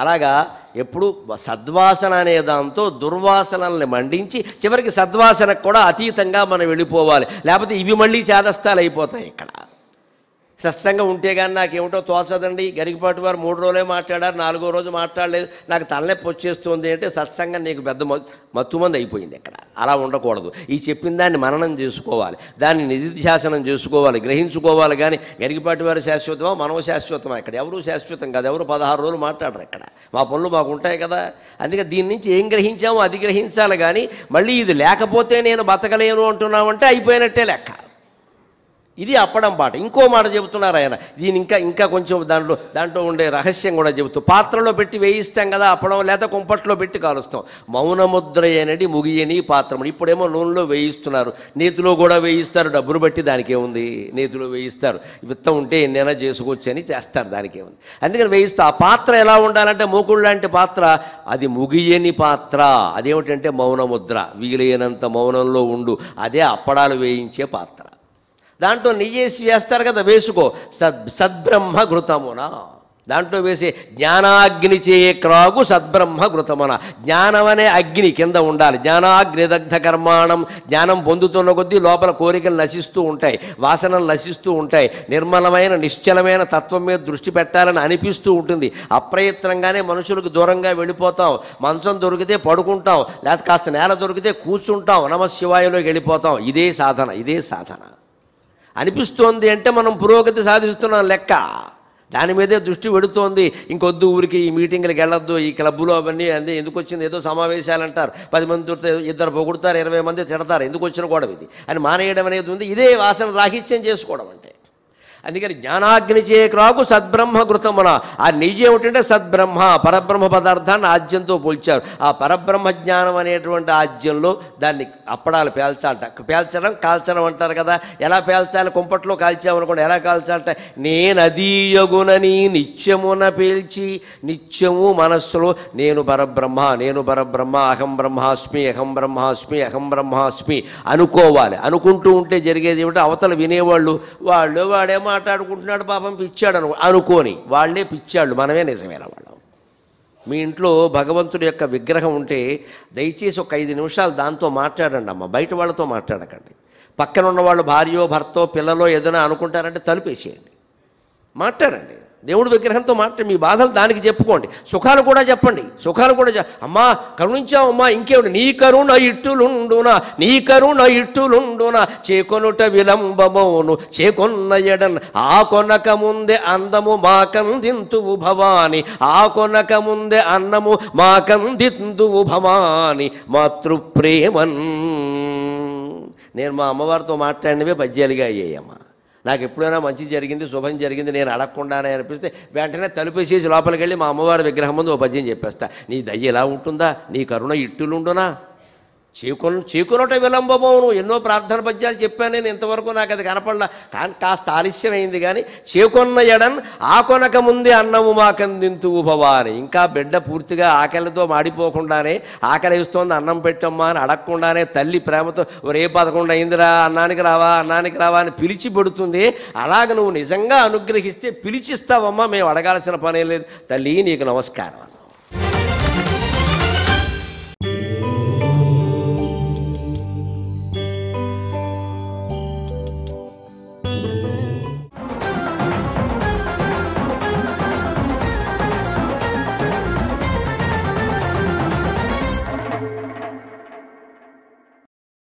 S1: అలాగా ఎప్పుడు సద్వాసన అనే దాంతో దుర్వాసనల్ని మండించి చివరికి సద్వాసనకు కూడా అతీతంగా మనం వెళ్ళిపోవాలి. లేకపోతే ఇవి మళ్ళీ చేదస్తాలు అయిపోతాయి. ఇక్కడ సత్సంగం ఉంటే కానీ నాకేమిటో తోచదండి. గరికపాటి వారు 3 రోజులే మాట్లాడారు, 4వ రోజు మాట్లాడలేదు, నాకు తలనొప్పి వచ్చేస్తుంది అంటే సత్సంగం నీకు పెద్ద మత్తుమంది అయిపోయింది. ఇక్కడ అలా ఉండకూడదు. ఈ చెప్పిన దాన్ని మననం చేసుకోవాలి, దాన్ని నిధిధ్యాసనం చేసుకోవాలి, గ్రహించుకోవాలి. కానీ గరికపాటి వారు శాశ్వతమా, మనం శాశ్వతమా? ఇక్కడ ఎవరు శాశ్వతం కాదు. ఎవరు 16 రోజులు మాట్లాడరు. ఇక్కడ మా పనులు మాకు ఉంటాయి కదా. అందుకే దీని నుంచి ఏం గ్రహించామో అది గ్రహించాలి. కానీ మళ్ళీ ఇది లేకపోతే నేను బతకలేను అంటున్నామంటే అయిపోయినట్టే లెక్క. ఇది అప్పడం పాట. ఇంకో మాట చెబుతున్నారు ఆయన. దీని ఇంకా కొంచెం దాంట్లో ఉండే రహస్యం కూడా చెబుతూ, పాత్రలో పెట్టి వేయిస్తాం కదా అప్పడం, లేదా కుంపట్లో పెట్టి కాలుస్తాం. మౌనముద్ర అనేది ముగియని పాత్రము. ఇప్పుడేమో నూనెలో వేయిస్తున్నారు, నేతిలో కూడా వేయిస్తారు. డబ్బును బట్టి దానికి ఏముంది, నేతిలో వేయిస్తారు. విత్తం ఉంటే ఎన్నైనా చేసుకోవచ్చు అని చేస్తారు, దానికి ఏముంది. అందుకని వేయిస్తా. ఆ పాత్ర ఎలా ఉండాలంటే మూకుడు లాంటి పాత్ర, అది ముగియని పాత్ర. అదేమిటంటే మౌనముద్ర, వీలైనంత మౌనంలో ఉండు. అదే అప్పడాలు వేయించే పాత్ర. దాంట్లో నెయ్యేసి వేస్తారు కదా, వేసుకో. సద్బ్రహ్మ ఘృతమున, దాంట్లో వేసే జ్ఞానాగ్ని చేయే క్రాగు సద్బ్రహ్మ ఘృతమున. జ్ఞానం అనే అగ్ని కింద ఉండాలి. జ్ఞానాగ్ని దగ్ధ కర్మాణం. జ్ఞానం పొందుతున్న కొద్దీ లోపల కోరికలు నశిస్తూ ఉంటాయి, వాసనలు నశిస్తూ ఉంటాయి. నిర్మలమైన నిశ్చలమైన తత్వం మీద దృష్టి పెట్టాలని అనిపిస్తూ ఉంటుంది. అప్రయత్నంగానే మనుషులకు దూరంగా వెళ్ళిపోతాం. మంచం దొరికితే పడుకుంటాం, లేకపోతే కాస్త నేల దొరికితే కూర్చుంటాం, నమశివాయలోకి వెళ్ళిపోతాం. ఇదే సాధన. అనిపిస్తోంది అంటే మనం పురోగతి సాధిస్తున్నాం లెక్క. దాని మీదే దృష్టి పెడుతోంది. ఇంకొద్దు, ఊరికి ఈ మీటింగ్లకు వెళ్ళొద్దు, ఈ క్లబ్బులో అవన్నీ అందే ఎందుకు వచ్చింది, ఏదో సమావేశాలు అంటారు, 10 మంది 2 పొగుడుతారు, 20 మంది తిడతారు, ఎందుకు వచ్చిన గొడవ ఇది అని మానేయడం అనేది ఉంది. ఇదే వాసన రాహిత్యం చేసుకోవడం అంటే. అందుకని జ్ఞానాగ్నిచే క్రాకు సద్బ్రహ్మ ఘృతమున. ఆ నెయ్యి ఏమిటంటే సద్బ్రహ్మ, పరబ్రహ్మ పదార్థాన్ని ఆజ్యంతో పోల్చారు. ఆ పరబ్రహ్మ జ్ఞానం అనేటువంటి ఆజ్యంలో దాన్ని అప్పడాలు పేల్చాలట. పేల్చడం కాల్చడం అంటారు కదా. ఎలా పేల్చాలి? కుంపట్లో కాల్చామనుకోండి, ఎలా కాల్చాలట? నేనదీయగునని నిత్యమున పేల్చి, నిత్యము మనస్సులో నేను పరబ్రహ్మ, నేను పరబ్రహ్మ, అహం బ్రహ్మాస్మి, అహం బ్రహ్మాస్మి, అహం బ్రహ్మాస్మి అనుకోవాలి. అనుకుంటూ ఉంటే జరిగేది ఏమిటో అవతల వినేవాళ్ళు వాడే మాట్లాడుకుంటున్నాడు పాపం పిచ్చాడు అనుకోని వాళ్ళే పిచ్చాళ్ళు, మనమే నిజమైన వాళ్ళం. మీ ఇంట్లో భగవంతుడి యొక్క విగ్రహం ఉంటే దయచేసి ఒక 5 నిమిషాలు దాంతో మాట్లాడండి అమ్మ, బయట వాళ్ళతో మాట్లాడకండి. పక్కన ఉన్న వాళ్ళు భార్యో భర్తో పిల్లలో ఏదైనా అనుకుంటారంటే తలుపేసేయండి, మాట్లాడండి. దేవుడి విగ్రహంతో మీ బాధలు దానికి చెప్పుకోండి, సుఖాలు కూడా చెప్పండి. సుఖాలు కూడా అమ్మా కరుణించావమ్మా, ఇంకేమిటి? నీ కరుణ ఇట్టులుండునా, నీ కరుణ ఇట్టులుండునా, చేకొనుట విలంబమోను చేకొన్న ఎడన్, ఆ కొనక ముందే అందము మాకందింతువు భవాని, ఆ కొనక ముందే అన్నము మాకందింతువు భవాని మాతృప్రేమన్. నేను మా అమ్మవారితో మాట్లాడినవే పద్యాలుగా అయ్యాయమ్మా. నాకు ఎప్పుడైనా మంచి జరిగింది, శుభం జరిగింది నేను అడగకుండానే అనిపిస్తే వెంటనే తలుపేసేసి లోపలికి వెళ్ళి మా అమ్మవారి విగ్రహం ముందు ఓ పద్యం చెప్పేస్తా. నీ దయ్య ఎలా ఉంటుందా, నీ కరుణ ఇట్టులుండునా, చీకునట విలంబమోను. ఎన్నో ప్రార్థన పద్యాలు చెప్పాను నేను, ఇంతవరకు నాకు అది కనపడలా. కానీ కాస్త ఆలస్యమైంది. కానీ చేకొన్న ఎడన్ ఆ కొనక ముందే అన్నము మాకందింతువు భవాని. ఇంకా బిడ్డ పూర్తిగా ఆకలితో మాడిపోకుండానే, ఆకలి ఇస్తోంది అన్నం పెట్టమ్మా అని అడగకుండానే తల్లి ప్రేమతో ఒరే 11 అయిందిరా అన్నానికి రావా, అన్నానికి రావా అని పిలిచి పెడుతుంది. అలాగ నువ్వు నిజంగా అనుగ్రహిస్తే పిలిచిస్తావమ్మా, మేము అడగాల్సిన పనే లేదు. తల్లి నీకు నమస్కారం.